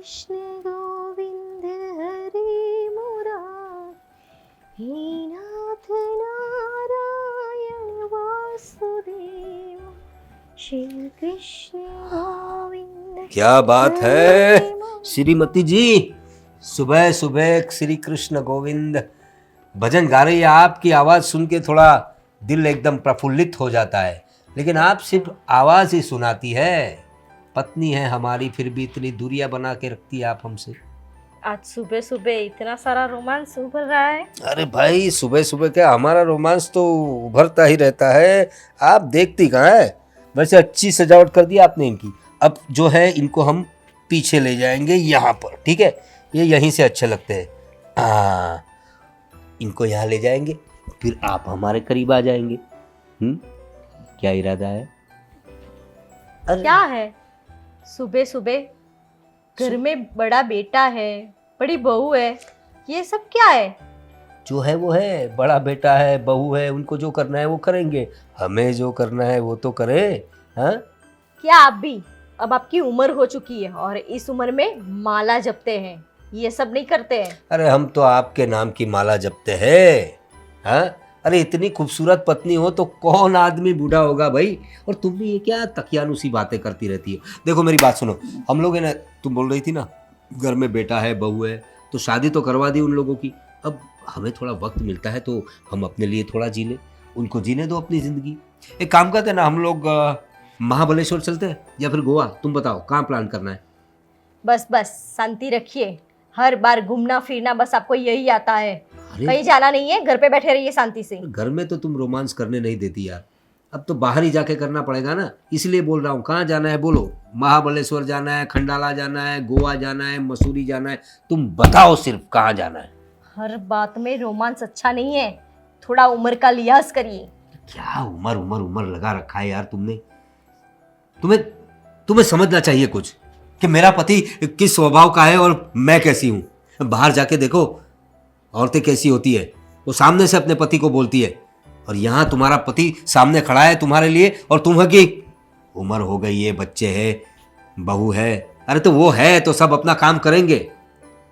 कृष्ण गोविंद हरे मुरारी, हे नाथ नारायण वासुदेव, श्री कृष्ण गोविंद। क्या बात है श्रीमती जी, सुबह सुबह श्री कृष्ण गोविंद भजन गा रही है। आपकी आवाज़ सुन के थोड़ा दिल एकदम प्रफुल्लित हो जाता है, लेकिन आप सिर्फ आवाज़ ही सुनाती है। पत्नी है हमारी, फिर भी इतनी दूरियां बना के रखती है आप हमसे। आज सुबह सुबह इतना सारा रोमांस उभर रहा है। अरे भाई, सुबह सुबह क्या, हमारा रोमांस तो उभरता ही रहता है, आप देखती कहाँ है। वैसे अच्छी सजावट कर दी आपने इनकी। अब जो है इनको हम पीछे ले जाएंगे यहाँ पर, ठीक है, ये यहीं से अच्छे लगते हैं। हाँ, इनको यहाँ ले जाएंगे, फिर आप हमारे करीब आ जाएंगे। क्या इरादा है? अरे क्या है सुबह सुबह, घर में बड़ा बेटा है, बड़ी बहू है, ये सब क्या है? जो है वो है, बड़ा बेटा है, बहू है, उनको जो करना है वो करेंगे, हमें जो करना है वो तो करें। हाँ, क्या आप भी, अब आपकी उम्र हो चुकी है और इस उम्र में माला जपते हैं, ये सब नहीं करते हैं। अरे हम तो आपके नाम की माला जपते हैं। हाँ, अरे इतनी खूबसूरत पत्नी हो तो कौन आदमी बूढ़ा होगा भाई। और तुम भी ये क्या तकियानुसी बातें करती रहती है। देखो मेरी बात सुनो, हम लोग है ना, तुम बोल रही थी ना घर में बेटा है, बहू है, तो शादी तो करवा दी उन लोगों की। अब हमें थोड़ा वक्त मिलता है तो हम अपने लिए थोड़ा जी ले, उनको जीने दो अपनी ज़िंदगी। एक काम करते हैं ना, हम लोग महाबलेश्वर चलते हैं या फिर गोवा, तुम बताओ कहाँ प्लान करना है। बस बस शांति रखिए, हर बार घूमना फिरना बस आपको यही आता है। अरे कहीं जाना नहीं है, घर पे बैठे रहिए शांति से। घर में तो तुम रोमांस करने नहीं देती यार, अब तो बाहर ही जाके करना पड़ेगा ना, इसलिए बोल रहा हूँ। कहाँ जाना है बोलो? महाबलेश्वर जाना है, खंडाला जाना है, गोवा जाना है, मसूरी जाना है, तुम बताओ सिर्फ कहाँ जाना है। हर बात में रोमांस अच्छा नहीं है, थोड़ा उम्र का लिहाज करिए। क्या उम्र उम्र उम्र लगा रखा है यार तुमने। तुम्हें तुम्हें समझना चाहिए कुछ कि मेरा पति किस स्वभाव का है और मैं कैसी हूँ। बाहर जाके देखो औरतें कैसी होती है, वो सामने से अपने पति को बोलती है, और यहाँ तुम्हारा पति सामने खड़ा है तुम्हारे लिए और तुम्हें की उम्र हो गई है, बच्चे है, बहू है। अरे तो वो है तो सब अपना काम करेंगे।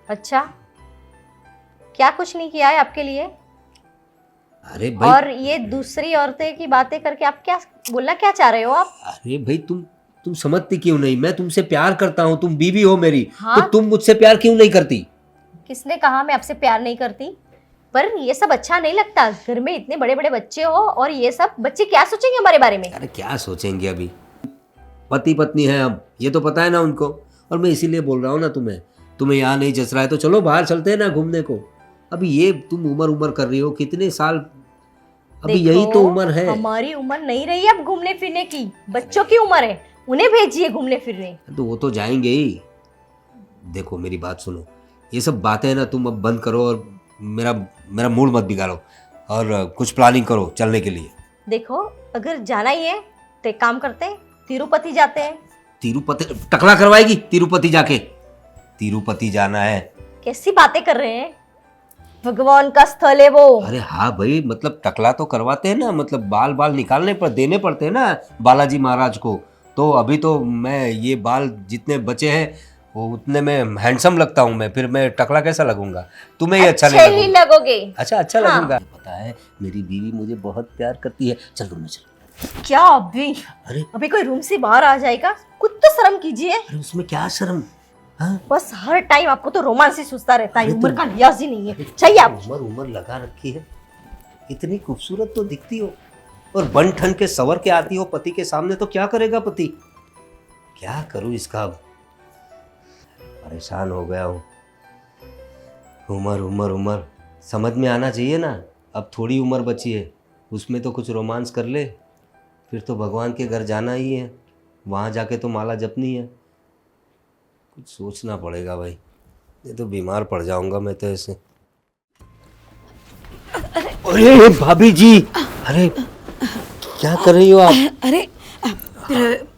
अच्छा, क्या कुछ नहीं किया है आपके लिए? अरे भाई, और ये दूसरी औरतें की बातें करके आप क्या बोलना क्या चाह रहे हो आप? अरे भाई तुम समझती क्यों नहीं? मैं तुमसे प्यार करता हूँ, तुम बीवी हो मेरी। हाँ? तो तुम मुझसे प्यार क्यों नहीं करती? किसने कहा मैं आपसे प्यार नहीं करती? पर ये सब अच्छा नहीं लगता, घर में इतने बड़े बड़े बच्चे हो और ये सब बच्चे क्या सोचेंगे हमारे बारे में? अरे क्या सोचेंगे, अभी पति पत्नी है हम, ये तो पता है ना उनको। और मैं इसीलिए बोल रहा हूँ ना तुम्हें यहाँ नहीं जच रहा है तो चलो बाहर चलते हैं ना घूमने को। अभी ये तुम उम्र कर रही हो, कितने साल, अभी यही तो उम्र है। हमारी उम्र नहीं रही अब घूमने फिरने की, बच्चों की उम्र है, उन्हें भेजिए घूमने फिरने। तो वो तो जाएंगे ही। देखो मेरी बात सुनो, ये सब बातें ना तुम अब बंद करो और मेरा मूड मत बिगाड़ो, और कुछ प्लानिंग करो चलने के लिए। देखो अगर जाना ही है तो एक काम करते हैं, तिरुपति जाते हैं। तिरुपति टकला करवाएगी? तिरुपति जाके तिरुपति जाना है? कैसी बातें कर रहे हैं, भगवान का स्थल है वो। अरे हाँ भाई, मतलब टकला तो करवाते हैं ना, मतलब बाल बाल निकालने पर देने पड़ते हैं ना बालाजी महाराज को। तो अभी तो मैं ये बाल जितने बचे हैं वो उतने में हैंडसम लगता हूँ मैं, फिर मैं टकला कैसा लगूंगा? तुम्हें ही अच्छा नहीं अच्छे ही लगूंगा? लगोगे। अच्छा हाँ। लगूंगा। पता है मेरी बीवी मुझे बहुत प्यार करती है। चल तुम चल। क्या अभी अरे कोई रूम से बाहर आ जाएगा, कुछ तो शर्म कीजिए। अरे उसमें क्या शर्म? हाँ, बस हर टाइम आपको तो रोमांस ही सोचता रहता है, अरे उम्र तुम- का लिहाज ही नहीं है। चाहिए आप उम्र लगा रखी है, इतनी खूबसूरत तो दिखती हो और बन ठन के सवर के आती हो पति के सामने, तो क्या करेगा पति? क्या करूं इसका? अब परेशान हो गया हूँ। उम्र समझ में आना चाहिए ना। अब थोड़ी उम्र बची है, उसमें तो कुछ रोमांस कर ले, फिर तो भगवान के घर जाना ही है, वहाँ जाके तो माला जपनी है। कुछ सोचना पड़ेगा भाई, ये तो बीमार पड़ जाऊंगा मैं तो ऐसे। अरे भाभी जी, अरे क्या कर रही हो आप? अरे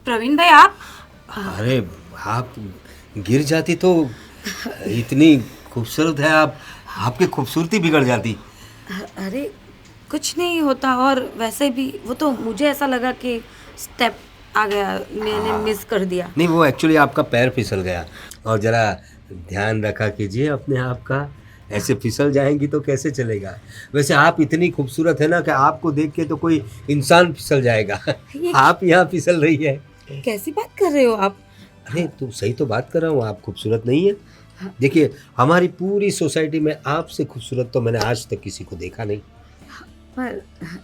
प्रवीण भाई आप? अरे आप गिर जाती तो, इतनी खूबसूरत है आप, आपकी खूबसूरती बिगड़ जाती। अरे कुछ नहीं होता, और वैसे भी वो तो मुझे ऐसा लगा कि स्टेप आ गया, मैंने मिस कर दिया। नहीं, वो एक्चुअली आपका पैर फिसल गया, और ज़रा ध्यान रखा कीजिए अपने आप का, ऐसे फिसल जाएंगी तो कैसे चलेगा। वैसे आप इतनी खूबसूरत है ना कि आपको देख के तो कोई इंसान फिसल जाएगा। ये आप यहाँ फिसल रही है। कैसी बात कर रहे हो आप? अरे तुम सही तो बात कर रहा हूँ, आप खूबसूरत नहीं है। देखिए, हमारी पूरी सोसाइटी में आपसे खूबसूरत तो मैंने आज तक किसी को देखा नहीं। पर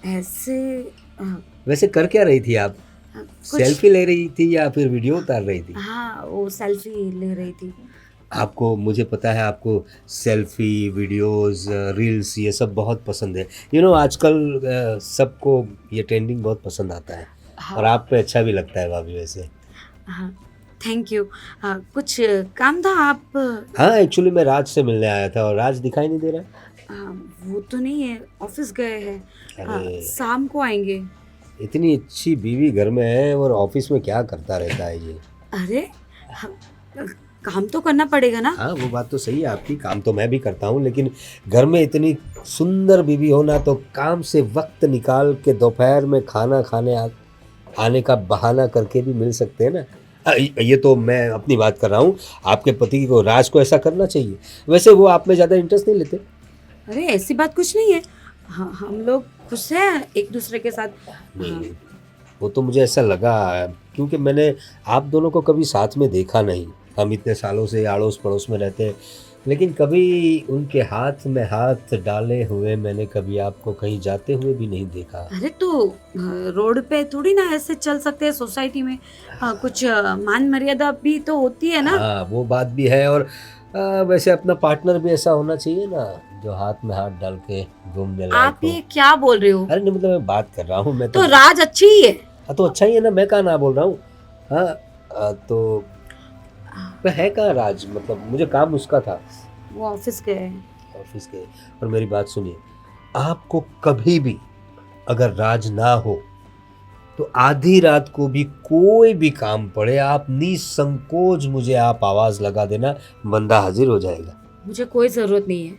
ऐसे वैसे कर क्या रही थी आप? कुछ सेल्फी ले रही थी या फिर वीडियो उतार रही थी? हाँ, वो सेल्फी ले रही थी। आपको, मुझे पता है आपको सेल्फी, वीडियोस, रील्स ये सब बहुत पसंद है। आजकल सबको ये ट्रेंडिंग बहुत पसंद आता है। हाँ। और आप पे अच्छा भी लगता है भाभी वैसे। हाँ, थैंक यू। कुछ काम था आप? हाँ, एक्चुअली मैं राज से मिलने आया था, और राज दिखाई नहीं दे रहा। वो तो नहीं है, ऑफिस गए हैं। अरे। शाम को आएंगे। इतनी अच्छी बीवी घर में है और ऑफिस में क्या करता रहता है ये? अरे काम तो करना पड़ेगा ना। हाँ, वो बात तो सही है आपकी, काम तो मैं भी करता हूँ, लेकिन घर में इतनी सुंदर बीवी होना तो काम से वक्त निकाल के दोपहर में खाना खाने आने का बहाना करके भी मिल सकते हैं ना। ये तो मैं अपनी बात कर रहा हूँ, आपके पति को, राज को ऐसा करना चाहिए। वैसे वो आप में ज़्यादा इंटरेस्ट नहीं लेते? अरे ऐसी बात कुछ नहीं है। हाँ, हम लोग खुश हैं एक दूसरे के साथ। नहीं, वो तो मुझे ऐसा लगा, क्योंकि मैंने आप दोनों को कभी साथ में देखा नहीं। हम इतने सालों से आड़ोस पड़ोस में रहते हैं, लेकिन कभी उनके हाथ में हाथ डाले हुए मैंने कभी आपको कहीं जाते हुए भी नहीं देखा। अरे तो रोड पे थोड़ी ना ऐसे चल सकते हैं, सोसाइटी में कुछ मान मर्यादा भी तो होती है ना। हाँ, वो बात भी है। और वैसे अपना पार्टनर भी ऐसा होना चाहिए ना, जो हाथ में हाथ डाल के घूमने लायक आप हो। ये क्या बोल रहे हो? अरे नहीं, मतलब मैं बात कर रहा हूँ, मैं तो राज अच्छी ही है। हाँ, तो अच्छा ही है ना, मैं कहाँ ना बोल रहा हूँ। हाँ, तो वह है कहाँ राज? मतलब मुझे काम उसका था, वो ऑफिस गए हैं। ऑफिस के। और मेरी बात सुनिए, आपको कभी भी अगर राज ना हो तो आधी रात को भी कोई भी काम पड़े, आप निसंकोच मुझे आप आवाज़ लगा देना, बंदा हाजिर हो जाएगा। मुझे कोई जरूरत नहीं है,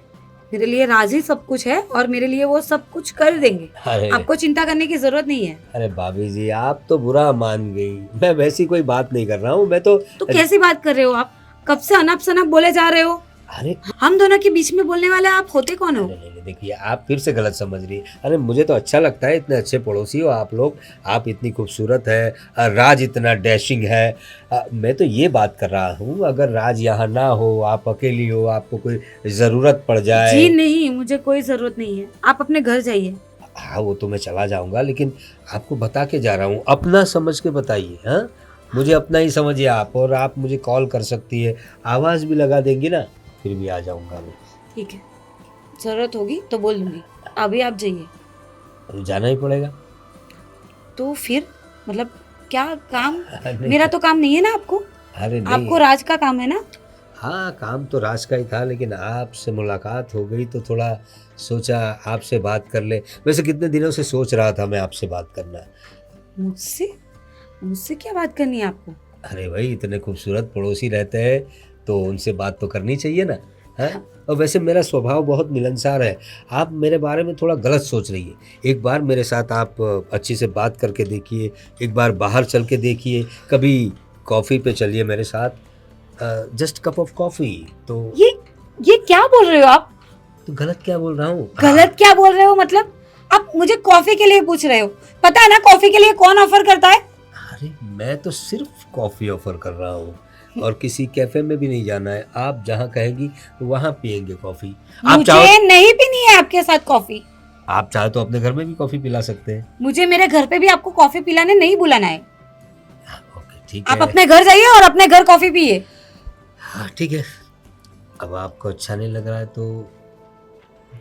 मेरे लिए राज ही सब कुछ है और मेरे लिए वो सब कुछ कर देंगे। अरे आपको चिंता करने की जरूरत नहीं है। अरे भाभी जी, आप तो बुरा मान गई। मैं वैसी कोई बात नहीं कर रहा हूँ, मैं तो कैसी बात कर रहे हो आप? कब से अनप शनप बोले जा रहे हो? अरे हम दोनों के बीच में बोलने वाले आप होते कौन हो? नहीं, देखिए, आप फिर से गलत समझ रही है। अरे मुझे तो अच्छा लगता है, इतने अच्छे पड़ोसी हो आप लोग, आप इतनी खूबसूरत है, राज इतना डैशिंग है। मैं तो ये बात कर रहा हूँ, अगर राज यहाँ ना हो, आप अकेली हो, आपको कोई ज़रूरत पड़ जाए। जी नहीं, मुझे कोई जरूरत नहीं है, आप अपने घर जाइए। हाँ, वो तो मैं चला जाऊँगा, लेकिन आपको बता के जा रहा हूँ, अपना समझ के बताइए। हाँ, मुझे अपना ही समझिए आप, और आप मुझे कॉल कर सकती है, आवाज़ भी लगा देंगी ना, फिर भी आ जाऊँगा मैं। ठीक है, जरूरत होगी तो बोल दूंगी। अभी आप जाइए। अभी जाना ही पड़ेगा। तो फिर मतलब क्या काम? नहीं। मेरा तो काम नहीं है ना आपको? अरे नहीं, आपको राज का काम है ना? हाँ, काम तो राज का ही था, लेकिन आपसे मुलाकात हो गई तो थोड़ा सोचा आपसे बात कर ले। वैसे कितने दिनों से सोच रहा था मैं आपसे बात करना। मुझसे? मुझसे क्या बात करनी है आपको? अरे भाई, इतने खूबसूरत पड़ोसी रहते हैं तो उनसे बात तो करनी चाहिए ना। है? और वैसे मेरा स्वभाव बहुत मिलनसार है, आप मेरे बारे में थोड़ा गलत सोच रही है। एक बार मेरे साथ आप अच्छी से बात करके देखिए, एक बार बाहर चल के देखिए, कभी कॉफ़ी पे चलिए मेरे साथ, जस्ट कप ऑफ कॉफ़ी। तो ये क्या बोल रहे हो आप? तो गलत क्या बोल रहा हूँ? गलत क्या बोल रहे हो मतलब? आप मुझे कॉफी के लिए पूछ रहे हो? पता है ना कॉफी के लिए कौन ऑफर करता है? अरे मैं तो सिर्फ कॉफ़ी ऑफर कर रहा हूँ, और किसी कैफे में भी नहीं जाना है। आप जहाँ कहेंगी वहाँ पियेंगे कॉफ़ी। आप चाहो, मुझे नहीं पीनी है आपके साथ कॉफी। आप चाहे तो अपने घर में भी कॉफ़ी पिला सकते हैं। मुझे मेरे घर पे भी आपको कॉफी पिलाने नहीं बुलाना है। ओके, ठीक है। आप अपने घर जाइए और अपने घर कॉफी पिए। हाँ, ठीक है। अब आपको अच्छा नहीं लग रहा है तो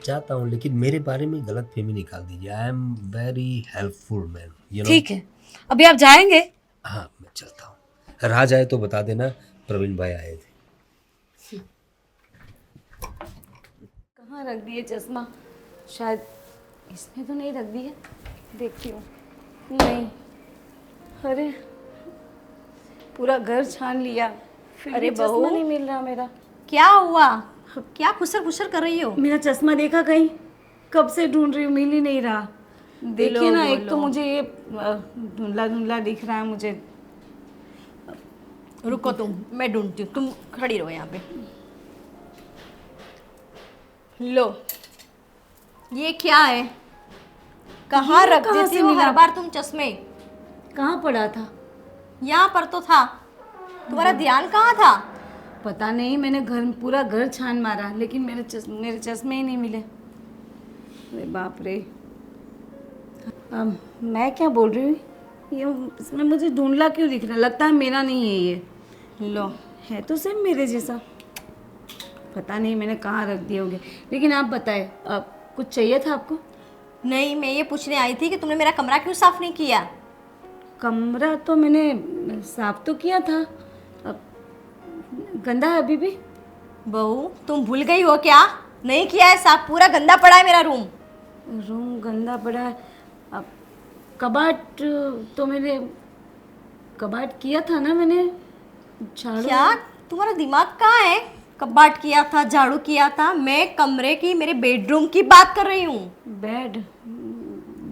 जाता हूँ, लेकिन मेरे बारे में गलत फहमी निकाल दीजिए। I am very helpful man, you know. ठीक है, अभी आप जाएंगे? हाँ, मैं चलता हूँ। राज आए तो बता देना प्रवीण भाई आए थे। कहाँ रख दिए चश्मा? शायद इसमें तो नहीं रख दिए, देखती हूँ। नहीं, अरे पूरा घर छान लिया, फिर अरे भी चश्मा बहू। नहीं मिल रहा मेरा। क्या हुआ? क्या खुसर खुसर कर रही हो? मेरा चश्मा देखा कहीं? कब से ढूंढ रही हूँ, मिल ही नहीं रहा। देखिए ना, एक तो मुझे ये धुंधला धुंधला दिख रहा है मुझे। रुको तुम, मैं ढूंढती हूँ, तुम खड़ी रहो यहाँ पे। लो, ये क्या है? कहाँ ये रख कहाँ देती से हो मिला? हर बार तुम चश्मे? कहाँ पड़ा था? यहाँ पर तो था, तुम्हारा ध्यान कहाँ था? पता नहीं, मैंने पूरा घर छान मारा लेकिन मेरे चश्मे ही नहीं मिले। अरे बाप रे। मैं क्या बोल रही हूँ, ये इसमें मुझे धुंधला क्यों दिख रहा है? लगता है मेरा नहीं है ये। लो, है तो सेम मेरे जैसा। पता नहीं मैंने कहाँ रख दिए होंगे। लेकिन आप बताएं, कुछ चाहिए था आपको? नहीं, मैं ये पूछने आई थी कि तुमने मेरा कमरा क्यों साफ नहीं किया? कमरा तो मैंने साफ तो किया था, अब गंदा है अभी भी। बहू, तुम भूल गई हो क्या? नहीं किया है साफ, पूरा गंदा पड़ा है मेरा रूम। रूम गंदा पड़ा है। अब कबाट तो मैंने कबाट किया था ना मैंने, झाड़ू। क्या तुम्हारा दिमाग कहाँ है? कबाट किया था, झाड़ू किया था। मैं कमरे की, मेरे बेडरूम की बात कर रही हूँ।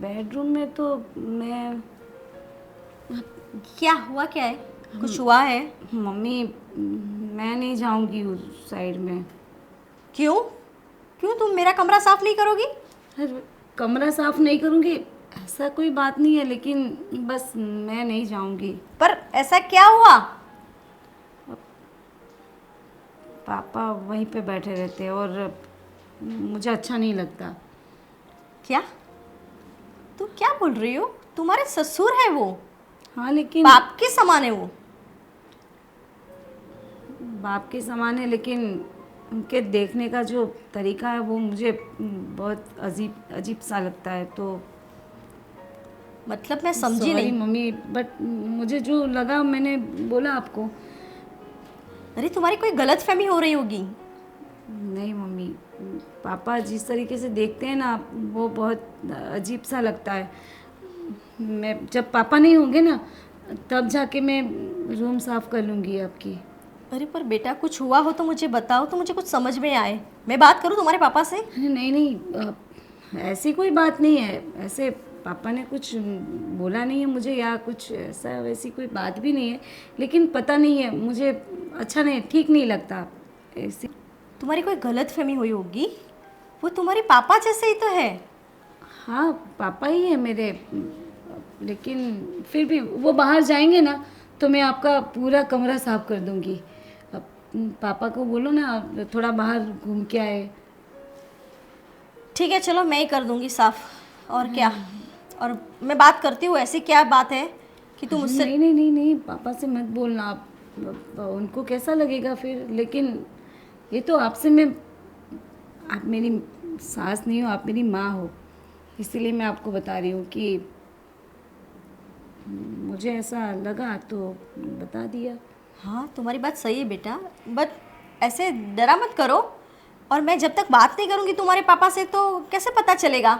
बेडरूम में तो मैं, क्या हुआ? क्या है? कुछ हुआ है? मम्मी मैं नहीं जाऊंगी उस साइड में। क्यों? क्यों तुम मेरा कमरा साफ नहीं करोगी? अरे, कमरा साफ नहीं करूंगी ऐसा कोई बात नहीं है, लेकिन बस मैं नहीं जाऊंगी। पर ऐसा क्या हुआ? पापा वहीं पे बैठे रहते हैं और मुझे अच्छा नहीं लगता। क्या तुम क्या बोल रही हो? तुम्हारे ससुर है वो, हाँ लेकिन बाप के समान है वो। बाप के समान है, लेकिन उनके देखने का जो तरीका है वो मुझे बहुत अजीब सा लगता है। तो मतलब मैं समझी सॉरी नहीं। मम्मी, बट मुझे जो लगा मैंने बोला आपको। अरे तुम्हारी कोई गलत फहमी हो रही होगी। नहीं मम्मी, पापा जिस तरीके से देखते हैं ना वो बहुत अजीब सा लगता है। मैं जब पापा नहीं होंगे ना तब जाके मैं रूम साफ कर लूँगी आपकी। अरे पर बेटा, कुछ हुआ हो तो मुझे बताओ, तो मुझे कुछ समझ में आए। मैं बात करूँ तुम्हारे पापा से? अरे नहीं नहीं, ऐसी कोई बात नहीं है। ऐसे पापा ने कुछ बोला नहीं है मुझे, या कुछ ऐसा वैसी कोई बात भी नहीं है, लेकिन पता नहीं है मुझे अच्छा नहीं, ठीक नहीं लगता ऐसे। तुम्हारी कोई गलत फहमी हुई होगी। वो तुम्हारे पापा जैसे ही तो है। हाँ पापा ही है मेरे, लेकिन फिर भी वो बाहर जाएंगे ना तो मैं आपका पूरा कमरा साफ कर दूंगी। अब पापा को बोलो ना थोड़ा बाहर घूम के आए। ठीक है, चलो मैं ही कर दूंगी साफ। और क्या? और मैं बात करती हूँ। ऐसी क्या बात है कि तुम मुझसे? नहीं नहीं नहीं नहीं, पापा से मत बोलना आप, उनको कैसा लगेगा फिर। लेकिन ये तो आपसे मैं, आप मेरी सास नहीं हो, आप मेरी माँ हो, इसीलिए मैं आपको बता रही हूँ कि मुझे ऐसा लगा तो बता दिया। हाँ, तुम्हारी बात सही है बेटा, बट ऐसे डरा मत करो। और मैं जब तक बात नहीं करूँगी तुम्हारे पापा से तो कैसे पता चलेगा?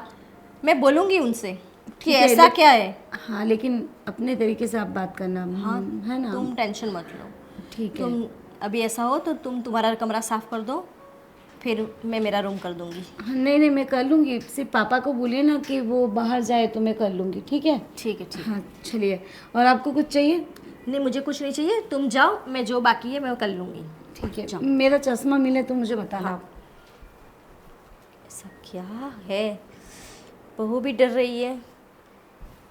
मैं बोलूँगी उनसे कि ऐसा क्या है। हाँ लेकिन अपने तरीके से आप बात करना। हाँ, है ना? तुम टेंशन मत लो। ठीक है। तुम अभी ऐसा हो तो तुम तुम्हारा कमरा साफ कर दो, फिर मैं मेरा रूम कर दूँगी। हाँ, नहीं नहीं मैं कर लूँगी। सिर्फ पापा को बोलिए ना कि वो बाहर जाए तो मैं कर लूँगी। ठीक है? ठीक है, ठीक है। हाँ चलिए। और आपको कुछ चाहिए? नहीं, मुझे कुछ नहीं चाहिए, तुम जाओ, मैं जो बाकी है मैं कर लूँगी। ठीक है, जाओ। मेरा चश्मा मिले तो मुझे बताना। हाँ। ऐसा क्या है? बहू भी डर रही है।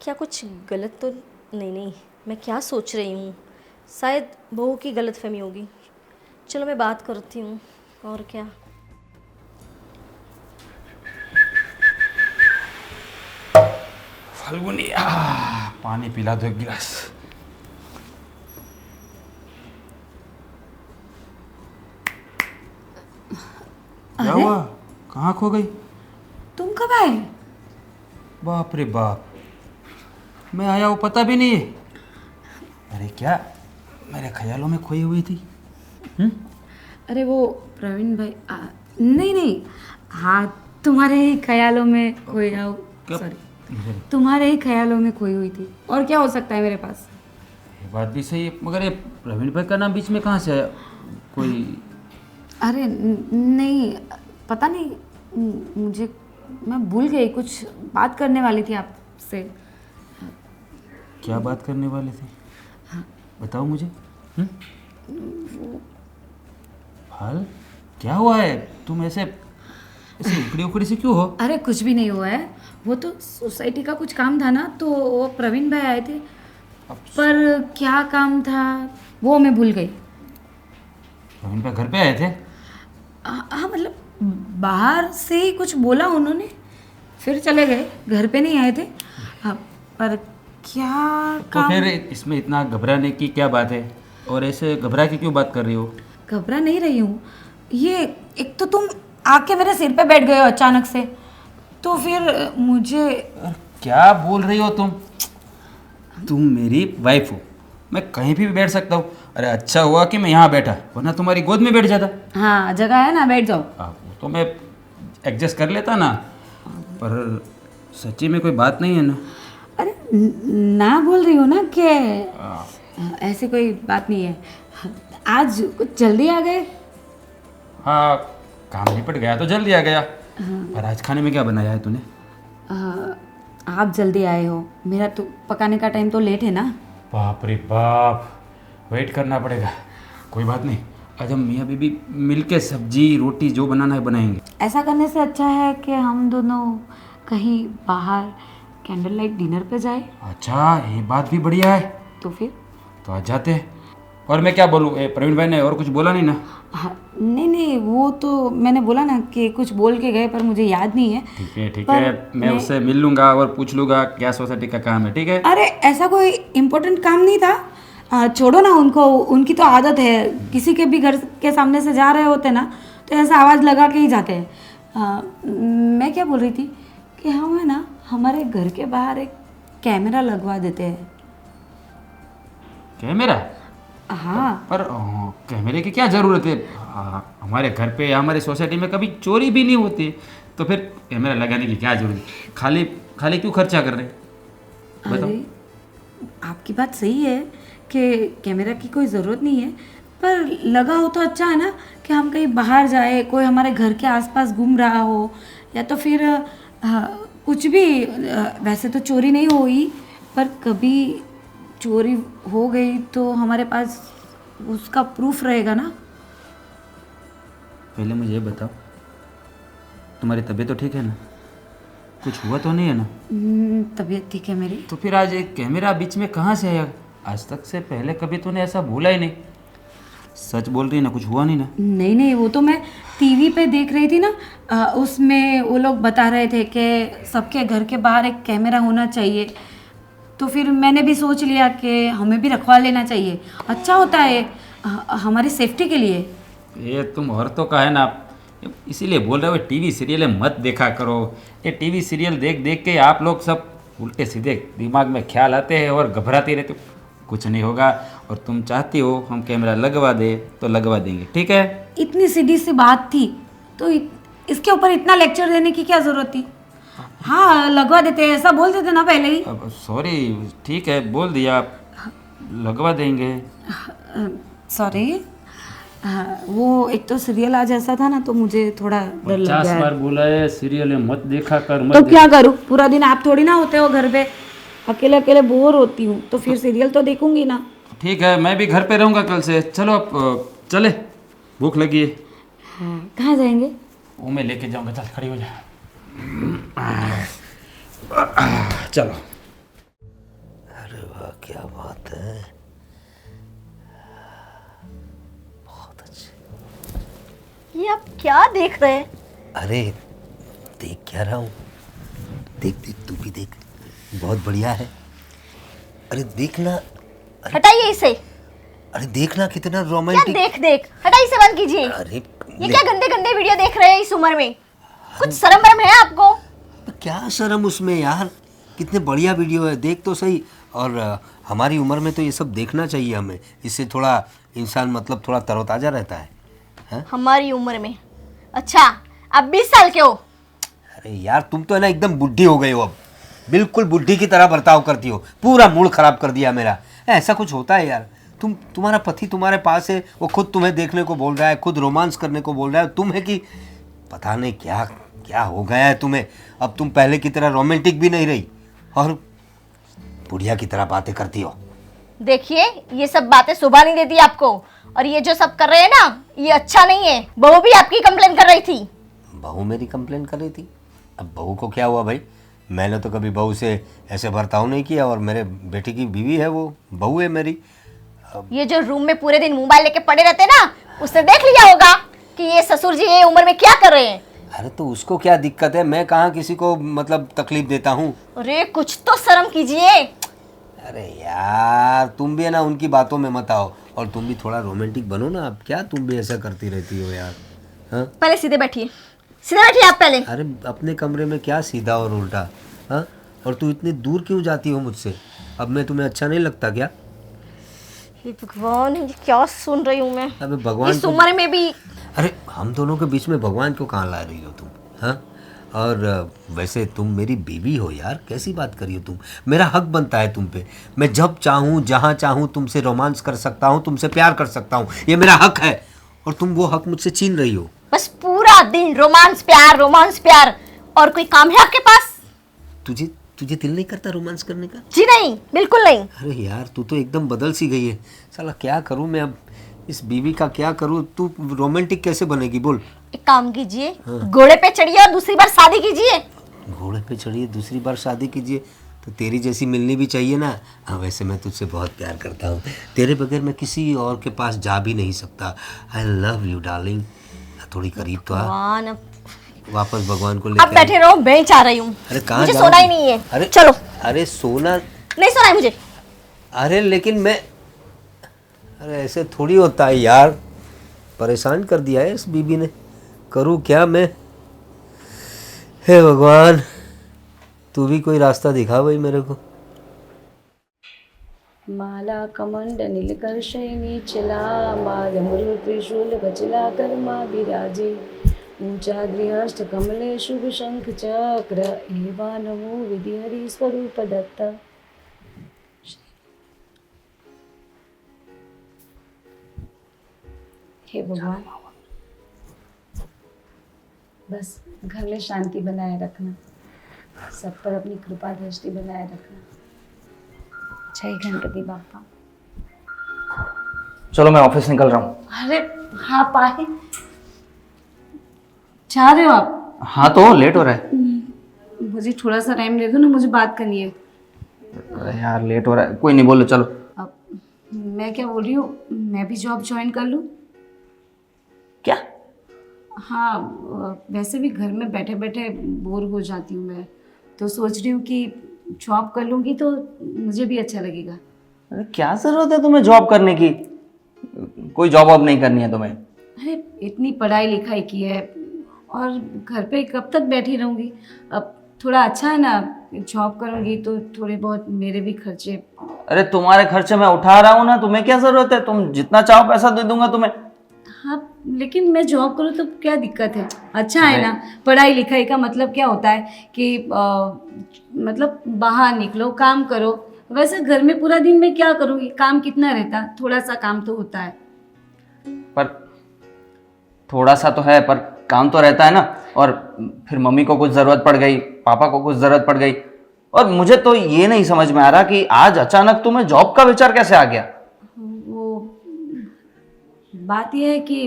क्या कुछ गलत तो नहीं? नहीं, मैं क्या सोच रही हूँ, शायद बहू की गलत फहमी होगी। चलो मैं बात करती हूँ। और क्या? फाल्गुनी, पानी पिला दो एक गिलास। क्या हुआ? कहाँ खो गई? तुम कब आए? बाप रे बाप, मैं आया हूँ पता भी नहीं है। अरे क्या मेरे ख्यालों में खोई हुई थी? अरे वो प्रवीण भाई, नहीं नहीं, हाँ तुम्हारे ही ख्यालों में खोई कब? सॉरी, तुम्हारे ही ख्यालों में खोई हुई थी। और क्या हो सकता है मेरे पास? ये बात भी सही है, मगर ये प्रवीण भाई का नाम बीच में कहाँ से आया? कोई अरे नहीं, पता नहीं, मुझे मैं भूल गई, कुछ बात करने वाली थी आपसे। क्या बात करने वाले थे? बताओ मुझे। हाल क्या हुआ है? तुम ऐसे ऐसे उकड़ी उकड़ी से क्यों हो? अरे कुछ भी नहीं हुआ है, वो तो सोसाइटी का कुछ काम था ना, तो वो प्रवीण भाई आए थे, पर क्या काम था वो मैं भूल गई। प्रवीण भाई घर पे आए थे? हाँ मतलब बाहर से ही कुछ बोला उन्होंने, फिर चले गए, घर पे नहीं आए थे। हाँ, पर क्या तो काम? फिर इसमें इतना घबराने की क्या बात है? और ऐसे घबरा के क्यों बात कर रही हो? घबरा नहीं रही हूँ, ये एक तो तुम आके मेरे सिर पे बैठ गए हो अचानक से, तो फिर मुझे। क्या बोल रही हो तुम? तुम मेरी वाइफ हो, मैं कहीं भी बैठ सकता हूँ। अरे अच्छा हुआ कि मैं यहाँ बैठा, वरना तुम्हारी गोद में बैठ जाता। हाँ जगह है ना, बैठ जाओ। वो तो मैं एडजस्ट कर लेता ना, पर सच्ची में कोई बात नहीं है ना? अरे ना बोल रही हो ना कि ऐसी कोई बात नहीं है। आज कुछ जल्दी आ गए? हाँ, काम निपट गया तो जल्दी आ गया। पर आज खाने में क्या बनाया है तूने? आप जल्दी आए हो, मेरा तो पकाने का टाइम तो लेट है ना। बाप रे बाप, वेट करना पड़ेगा। कोई बात नहीं, आज हम मियाँ बीबी मिलके सब्जी रोटी जो बनाना है बनाएंगे। ऐसा करने से अच्छा है कि हम दोनों कहीं बाहर कैंडल लाइट डिनर पे जाए। अच्छा, ये बात भी बढ़िया है। तो फिर तो आज जाते हैं। और मैं क्या बोलूँ, प्रवीण भाई ने और कुछ बोला नहीं ना? हाँ नहीं नहीं, वो तो मैंने बोला ना कि कुछ बोल के गए, पर मुझे याद नहीं है। ठीक है, मैं उससे मिल लूँगा और पूछ लूँगा क्या सोसाइटी का काम है, ठीक है? अरे ऐसा कोई इम्पोर्टेंट काम नहीं था, छोड़ो ना उनको, उनकी तो आदत है, किसी के भी घर के सामने से जा रहे होते ना तो ऐसा आवाज़ लगा के ही जाते हैं। मैं क्या बोल रही थी कि हम है ना हमारे घर के बाहर एक कैमरा लगवा देते हैं। कैमरा? हाँ पर कैमरे की क्या ज़रूरत है? हमारे घर पे या हमारी सोसाइटी में कभी चोरी भी नहीं होती, तो फिर कैमरा लगाने की क्या जरूरत है? खाली खाली क्यों खर्चा कर रहे हैं? बताओ। अरे आपकी बात सही है कि कैमरा की कोई ज़रूरत नहीं है, पर लगा हो तो अच्छा है ना कि हम कहीं बाहर जाए, कोई हमारे घर के आसपास घूम रहा हो, या तो फिर कुछ भी, वैसे तो चोरी नहीं हुई, पर कभी चोरी हो गई तो हमारे पास उसका प्रूफ रहेगा ना। पहले मुझे ये बताओ, तुम्हारी तबीयत तो ठीक है ना? कुछ हुआ तो नहीं है ना? तबीयत ठीक है मेरी। तो फिर आज एक कैमरा बीच में कहाँ से आया? आज तक से पहले कभी तूने ऐसा बोला ही नहीं। सच बोल रही है ना, कुछ हुआ नहीं ना? नहीं नहीं, वो तो मैं टीवी पे देख रही थी ना, उसमें वो लोग बता रहे थे कि सबके घर के बाहर एक कैमरा होना चाहिए, तो फिर मैंने भी सोच लिया कि हमें भी रखवा लेना चाहिए, अच्छा होता है हमारी सेफ्टी के लिए। ये तुम औरतों का है ना, इसीलिए बोल रहे हो टीवी सीरियल मत देखा करो। ये टीवी सीरियल देख देख के आप लोग सब उल्टे सीधे दिमाग में ख्याल आते हैं और घबराते रहते हो। कुछ नहीं होगा, और तुम चाहती हो हम कैमरा लगवा दे तो लगवा देंगे, ठीक है? इतनी सीधी सी बात थी तो इसके ऊपर इतना लेक्चर देने की क्या ज़रूरत थी? हाँ लगवा देते, ऐसा बोल देते ना पहले ही। अब सॉरी, ठीक है बोल दिया, लगवा देंगे। सॉरी, वो एक तो सीरियल आज ऐसा था ना, तो मुझे थोड़ा डर लग 50 गया है। बार बोला है सीरियल मत देखा कर, मत तो देखा। क्या करूँ, पूरा दिन आप थोड़ी ना होते हो घर पे, अकेले अकेले बोर होती हूँ, तो फिर सीरियल तो देखूंगी ना। ठीक है, मैं भी घर पे रहूँगा कल से। चलो अब चले, भूख लगी है। हाँ कहाँ जाएंगे? वो मैं लेके जाऊँगा, चल खड़ी हो जा। चलो। अरे वाह, क्या बात है, बहुत अच्छे। ये आप क्या देख रहे हैं? अरे देख क्या रहा हूँ, देख देख तू भी देख, बहुत बढ़िया है। अरे देखना, हटाइए इसे। अरे देखना कितना क्या रोमांटिक। देख देख, हटाइए इसे, बंद कीजिए। अरे ये क्या गंदे गंदे वीडियो देख रहे हैं इस उम्र में? कुछ शर्म वरम है आपको? क्या शर्म उसमें यार, कितने बढ़िया वीडियो है, देख तो सही। और हमारी उम्र में तो ये सब देखना चाहिए हमें, इससे थोड़ा इंसान मतलब थोड़ा तरोताज़ा रहता है। हमारी उम्र में? अच्छा आप 20 साल के हो? अरे यार तुम तो है ना एकदम बुढ़ी हो गई हो, अब बिल्कुल बुढ़ी की तरह बर्ताव करती हो, पूरा मूड खराब कर दिया मेरा। ऐसा कुछ होता है यार? तुम्हारा पति तुम्हारे पास है, वो खुद तुम्हें देखने को बोल रहा है, खुद रोमांस करने को बोल रहा है, तुम है कि पता नहीं क्या क्या हो गया है तुम्हें? अब तुम पहले की तरह रोमांटिक भी नहीं रही और बुढ़िया की तरह बातें करती हो। देखिए, ये सब बातें शोभा नहीं देती आपको, और ये जो सब कर रहे हैं ना, ये अच्छा नहीं है। बहू भी आपकी कंप्लेन कर रही थी। बहू मेरी कंप्लेन कर रही थी? अब बहू को क्या हुआ भाई? मैंने तो कभी बहू से ऐसे बर्ताव नहीं किया, और मेरे बेटी की बीवी है, वो बहू है मेरी। ये जो रूम में पूरे दिन मोबाइल लेके पड़े रहते ना, उसने देख लिया होगा कि ये ससुर जी ये उम्र में क्या कर रहे हैं। अरे तो उसको क्या दिक्कत है? मैं कहाँ किसी को मतलब तकलीफ देता हूँ? अरे कुछ तो शर्म कीजिए। अरे यार तुम भी है ना उनकी बातों में मत आओ, और तुम भी थोड़ा रोमांटिक बनो ना। अब क्या तुम भी ऐसा करती रहती हो यार? हाँ, पहले सीधे बैठिए, सीधे बैठिए आप पहले। अरे अपने कमरे में क्या सीधा और उल्टा? हाँ, और तू इतनी दूर क्यों जाती हो मुझसे? अब मैं तुम्हें अच्छा नहीं लगता क्या? हे भगवान, ये क्या सुन रही हूँ मैं अबे भगवान इस उम्र में भी। अरे हम दोनों के बीच में भगवान को कहाँ ला रही हो तुम? हाँ, और वैसे तुम मेरी बीवी हो यार, कैसी बात करी हो तुम? मेरा हक बनता है तुम पे। मैं जब चाहूँ जहाँ चाहूँ तुमसे रोमांस कर सकता हूँ, तुमसे प्यार कर सकता हूँ, ये मेरा हक है, और तुम वो हक मुझसे छीन रही हो। बस पूरा दिन रोमांस प्यार, और कोई काम है आपके पास? तुझे तुझे दिल नहीं करता रोमांस करने का? जी नहीं, बिल्कुल नहीं। अरे यार तू तो एकदम बदल सी गई है। साला क्या करूँ मैं अब? इस बीवी का क्या करूँ? तू रोमांटिक कैसे बनेगी बोल? एक काम कीजिए, घोड़े पे चढ़िए और दूसरी बार शादी कीजिए। घोड़े पे चढ़िए दूसरी बार शादी कीजिए? तो तेरी जैसी मिलनी भी चाहिए ना। हाँ, वैसे मैं तुझसे बहुत प्यार करता हूँ, तेरे बगैर मैं किसी और के पास जा भी नहीं सकता। I love you darling. थोड़ी करीब तो आ, भगवान, अब वापस भगवान को आप लेकर। बैठे रहो, मैं ही चाह रही हूँ। अरे कहाँ मुझे जाओगी? सोना ही नहीं है। अरे चलो। अरे सोना नहीं सोना है मुझे। अरे लेकिन मैं, अरे ऐसे थोड़ी होता है यार। परेशान कर दिया है इस बीबी ने। करूँ क्या मैं? हे भगवान, तू भी कोई रास्ता दिखा भाई मेरे को। माला कमंड नीलकर्षयनी चला माल मरु त्रिशूल बचला कर्मा विराजे ऊंचा गृहस्थ कमले शुभ शंख चक्र एवा नमो विधि हरि स्वरूप दत्ता। हे भगवान, बस घर में शांति बनाए रखना, सब पर अपनी कृपा दृष्टि बनाए रखना। जय गणपति बापा। चलो मैं ऑफिस निकल रहा हूँ। अरे हाँ पाए, जा रहे हो आप? हाँ तो लेट हो रहा है। मुझे थोड़ा सा टाइम दे दो ना, मुझे बात करनी है। अरे यार लेट हो रहा है, कोई नहीं, बोलो चलो। अब मैं क्या बोल रही हूँ, मैं भी जॉब ज्वाइन कर लूँ? क्या? हाँ, वैसे भी घर में बैठे बैठे बोर हो जाती हूँ मैं, तो सोच रही हूँ कि जॉब कर लूँगी तो मुझे भी अच्छा लगेगा। अरे क्या जरूरत है तुम्हें जॉब करने की? कोई जॉब वॉब नहीं करनी है तुम्हें। अरे इतनी पढ़ाई लिखाई की है और घर पे कब तक बैठी रहूँगी? अब थोड़ा अच्छा है ना, जॉब करूँगी तो थोड़े बहुत मेरे भी खर्चे। अरे तुम्हारे खर्चे मैं उठा रहा हूँ ना, तुम्हें क्या जरूरत है? तुम जितना चाहो पैसा दे दूंगा तुम्हें। हाँ, लेकिन मैं जॉब करूँ तो क्या दिक्कत है? अच्छा है ना, पढ़ाई लिखाई का मतलब क्या होता है कि मतलब बाहर निकलो, काम करो। वैसे घर में पूरा दिन मैं क्या करूँगी? काम कितना रहता? थोड़ा सा काम तो होता है। पर थोड़ा सा तो है, पर काम तो रहता है ना। और फिर मम्मी को कुछ ज़रूरत पड़ गई, पापा को कुछ ज़रूरत पड़ गई, और मुझे तो ये नहीं समझ में आ रहा कि आज अचानक तुम्हें जॉब का विचार कैसे आ गया। वो बात यह है कि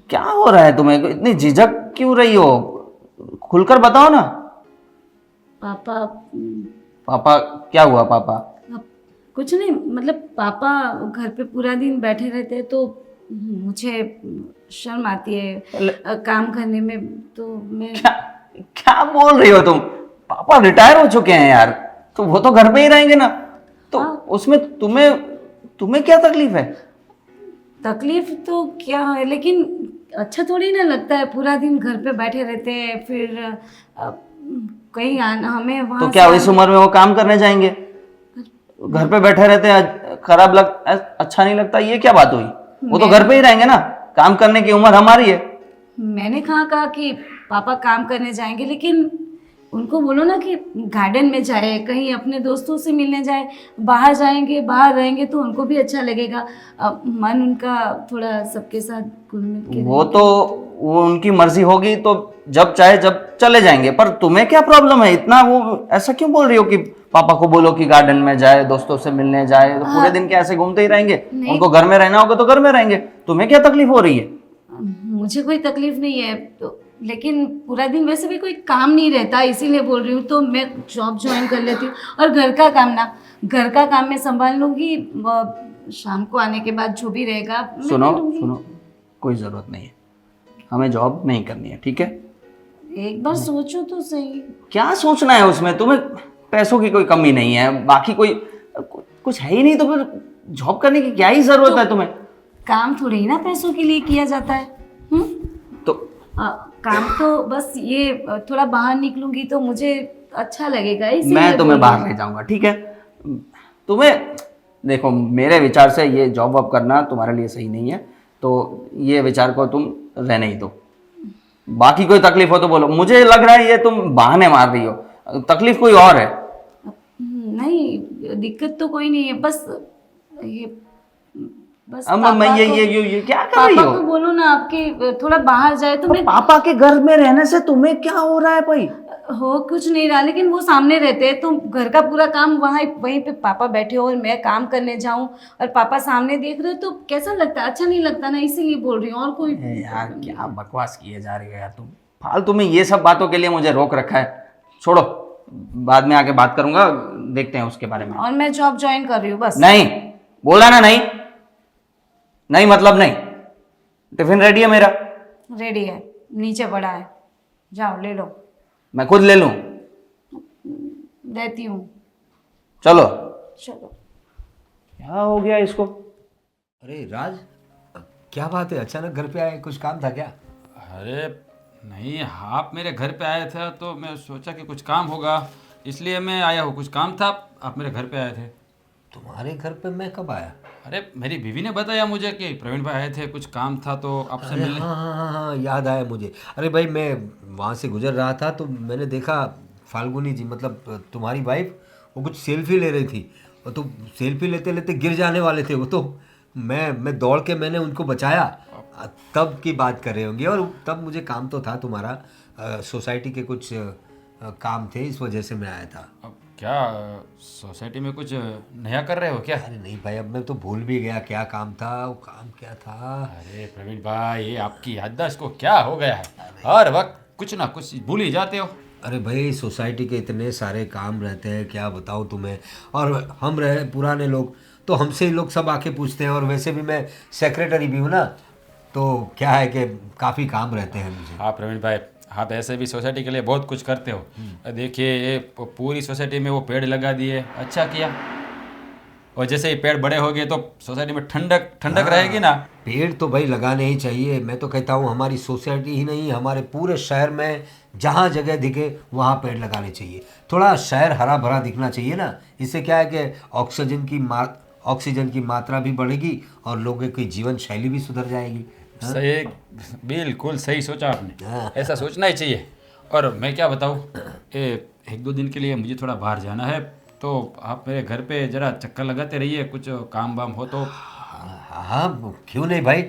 क्या हो रहा है तुम्हें? इतनी झिझक क्यों रही हो? खुलकर बताओ ना। पापा, पापा क्या हुआ? पापा अब कुछ नहीं, मतलब पापा घर पे पूरा दिन बैठे रहते हैं तो मुझे शर्म आती है काम करने में, तो मैं क्या क्या बोल रही हो तुम? पापा रिटायर हो चुके हैं यार, तो वो तो घर पे ही रहेंगे ना, तो उसमें तुम्हें क्या तकलीफ है? तकलीफ तो क्या है, लेकिन अच्छा थोड़ी ना लगता है पूरा दिन घर पे बैठे रहते हैं, फिर कहीं आना हमें वहाँ तो क्या इस उम्र में वो काम करने जाएंगे? घर पे बैठे रहते हैं, अच्छा नहीं लगता? ये क्या बात हुई? वो तो घर पे ही रहेंगे ना, काम करने की उम्र हमारी है। मैंने कहा कि पापा काम करने जाएंगे, लेकिन उनको बोलो ना कि गार्डन में जाए, कहीं अपने दोस्तों से मिलने जाए, बाहर जाएंगे, बाहर रहेंगे तो उनको भी अच्छा लगेगा। मन उनका थोड़ा सबके साथ घुल मिल के वो तो वो उनकी मर्जी होगी, तो जब चाहे जब चले जाएंगे। पर तुम्हें क्या प्रॉब्लम है इतना, वो ऐसा क्यों बोल रही हो कि पापा को बोलो कि गार्डन में जाए, दोस्तों से मिलने जाए, तो पूरे दिन क्या ऐसे घूमते ही रहेंगे? उनको घर में रहना होगा तो घर में रहेंगे, तुम्हें क्या तकलीफ हो रही है? मुझे कोई तकलीफ नहीं है तो, लेकिन पूरा दिन वैसे भी कोई काम नहीं रहता, इसीलिए बोल रही हूँ। तो मैं जॉब ज्वाइन कर लेती हूँ, और घर का काम ना, घर का काम मैं संभाल लूँगी। शाम को आने के बाद जो भी रहेगा मैं सुनो कर लूंगी। सुनो, कोई ज़रूरत नहीं है, हमें जॉब नहीं करनी है, ठीक है? एक बार सोचो तो सही। क्या सोचना है उसमें? तुम्हें पैसों की कोई कमी नहीं है, बाकी कोई कुछ है ही नहीं, तो फिर जॉब करने की क्या ही ज़रूरत है तुम्हें? काम थोड़ी ही ना पैसों के लिए किया जाता है। हम्म? तो काम तो बस ये थोड़ा बाहर निकलूंगी तो मुझे अच्छा लगेगा, इसीलिए मैं तुम्हें बोल रही बाहर ले जाऊंगा, ठीक है? तुम्हें देखो, मेरे विचार से ये जॉब वॉब करना तुम्हारे लिए सही नहीं है, तो ये विचार को तुम रहने ही दो। बाकी कोई तकलीफ हो तो बोलो। मुझे लग रहा है ये तुम बहाने मार रही हो, तकलीफ कोई और है। नहीं, दिक्कत तो कोई नहीं है, बस ये बस अब पापा मैं को- ये क्या कर रही पापा हो? को बोलो ना आपके थोड़ा बाहर जाए तो मैं पापा के घर में रहने से तुम्हें क्या हो रहा है भाई? हो कुछ नहीं रहा, लेकिन वो सामने रहते हैं तो घर का पूरा काम वहीं पे पापा बैठे हो और मैं काम करने जाऊं और पापा सामने देख रहे हो तो कैसा लगता है? अच्छा नहीं लगता ना, इसीलिए बोल रही हूँ। और कोई यार क्या बकवास किए जा रही हो यार तुम, फालतू में ये सब बातों के लिए मुझे रोक रखा है। छोड़ो, बाद में आके बात करूंगा, देखते हैं उसके बारे में। और मैं जॉब ज्वाइन कर रही हूँ बस। नहीं, बोला ना नहीं, नहीं मतलब नहीं। टिफिन रेडी है मेरा, रेडी है, नीचे पड़ा है, जाओ ले लो। मैं खुद ले लूं? देती हूँ, चलो। चलो। क्या हो गया इसको? अरे राज, क्या बात है, अचानक घर पे आए, कुछ काम था क्या? अरे नहीं, आप मेरे घर पे आए थे तो मैं सोचा कि कुछ काम होगा, इसलिए मैं आया हूँ। कुछ काम था, आप मेरे घर पे आए थे। तुम्हारे घर पे मैं कब आया? अरे मेरी बीवी ने बताया मुझे कि प्रवीण भाई आए थे, कुछ काम था तो आपसे अरे मिलने। हाँ हाँ हाँ हाँ, याद आया मुझे। अरे भाई, मैं वहाँ से गुजर रहा था तो मैंने देखा फाल्गुनी जी, मतलब तुम्हारी वाइफ, वो कुछ सेल्फी ले रही थी। और तो सेल्फी लेते लेते गिर जाने वाले थे वो तो। मैं दौड़ के मैंने उनको बचाया, तब की बात कर रहे होंगे। और तब मुझे काम तो था तुम्हारा, सोसाइटी के कुछ काम थे, इस वजह से मैं आया था। अब क्या सोसाइटी में कुछ नया कर रहे हो क्या? अरे नहीं भाई, अब मैं तो भूल भी गया क्या काम था, वो काम क्या था। अरे प्रवीण भाई, ये आपकी याददाश्त को क्या हो गया है? हर वक्त कुछ ना कुछ भूल ही जाते हो। अरे भाई, सोसाइटी के इतने सारे काम रहते हैं, क्या बताऊँ तुम्हें। और हम रहे पुराने लोग तो हमसे ही लोग सब आके पूछते हैं, और वैसे भी मैं सेक्रेटरी भी हूँ ना, तो क्या है कि काफ़ी काम रहते हैं मुझे। हाँ प्रवीण भाई, आप ऐसे भी सोसाइटी के लिए बहुत कुछ करते हो। देखिए, ये पूरी सोसाइटी में वो पेड़ लगा दिए, अच्छा किया। और जैसे ही पेड़ बड़े हो गए तो सोसाइटी में ठंडक ठंडक रहेगी ना। पेड़ तो भाई लगाने ही चाहिए। मैं तो कहता हूँ हमारी सोसाइटी ही नहीं, हमारे पूरे शहर में जहाँ जगह दिखे वहाँ पेड़ लगाने चाहिए। थोड़ा शहर हरा भरा दिखना चाहिए ना। इससे क्या है कि ऑक्सीजन की मात्रा भी बढ़ेगी और लोगों की जीवन शैली भी सुधर जाएगी। सही, बिल्कुल सही सोचा आपने। हाँ। ऐसा सोचना ही चाहिए। और मैं क्या बताऊँ, एक दो दिन के लिए मुझे थोड़ा बाहर जाना है, तो आप मेरे घर पे ज़रा चक्कर लगाते रहिए, कुछ काम वाम हो तो। हाँ, क्यों नहीं भाई,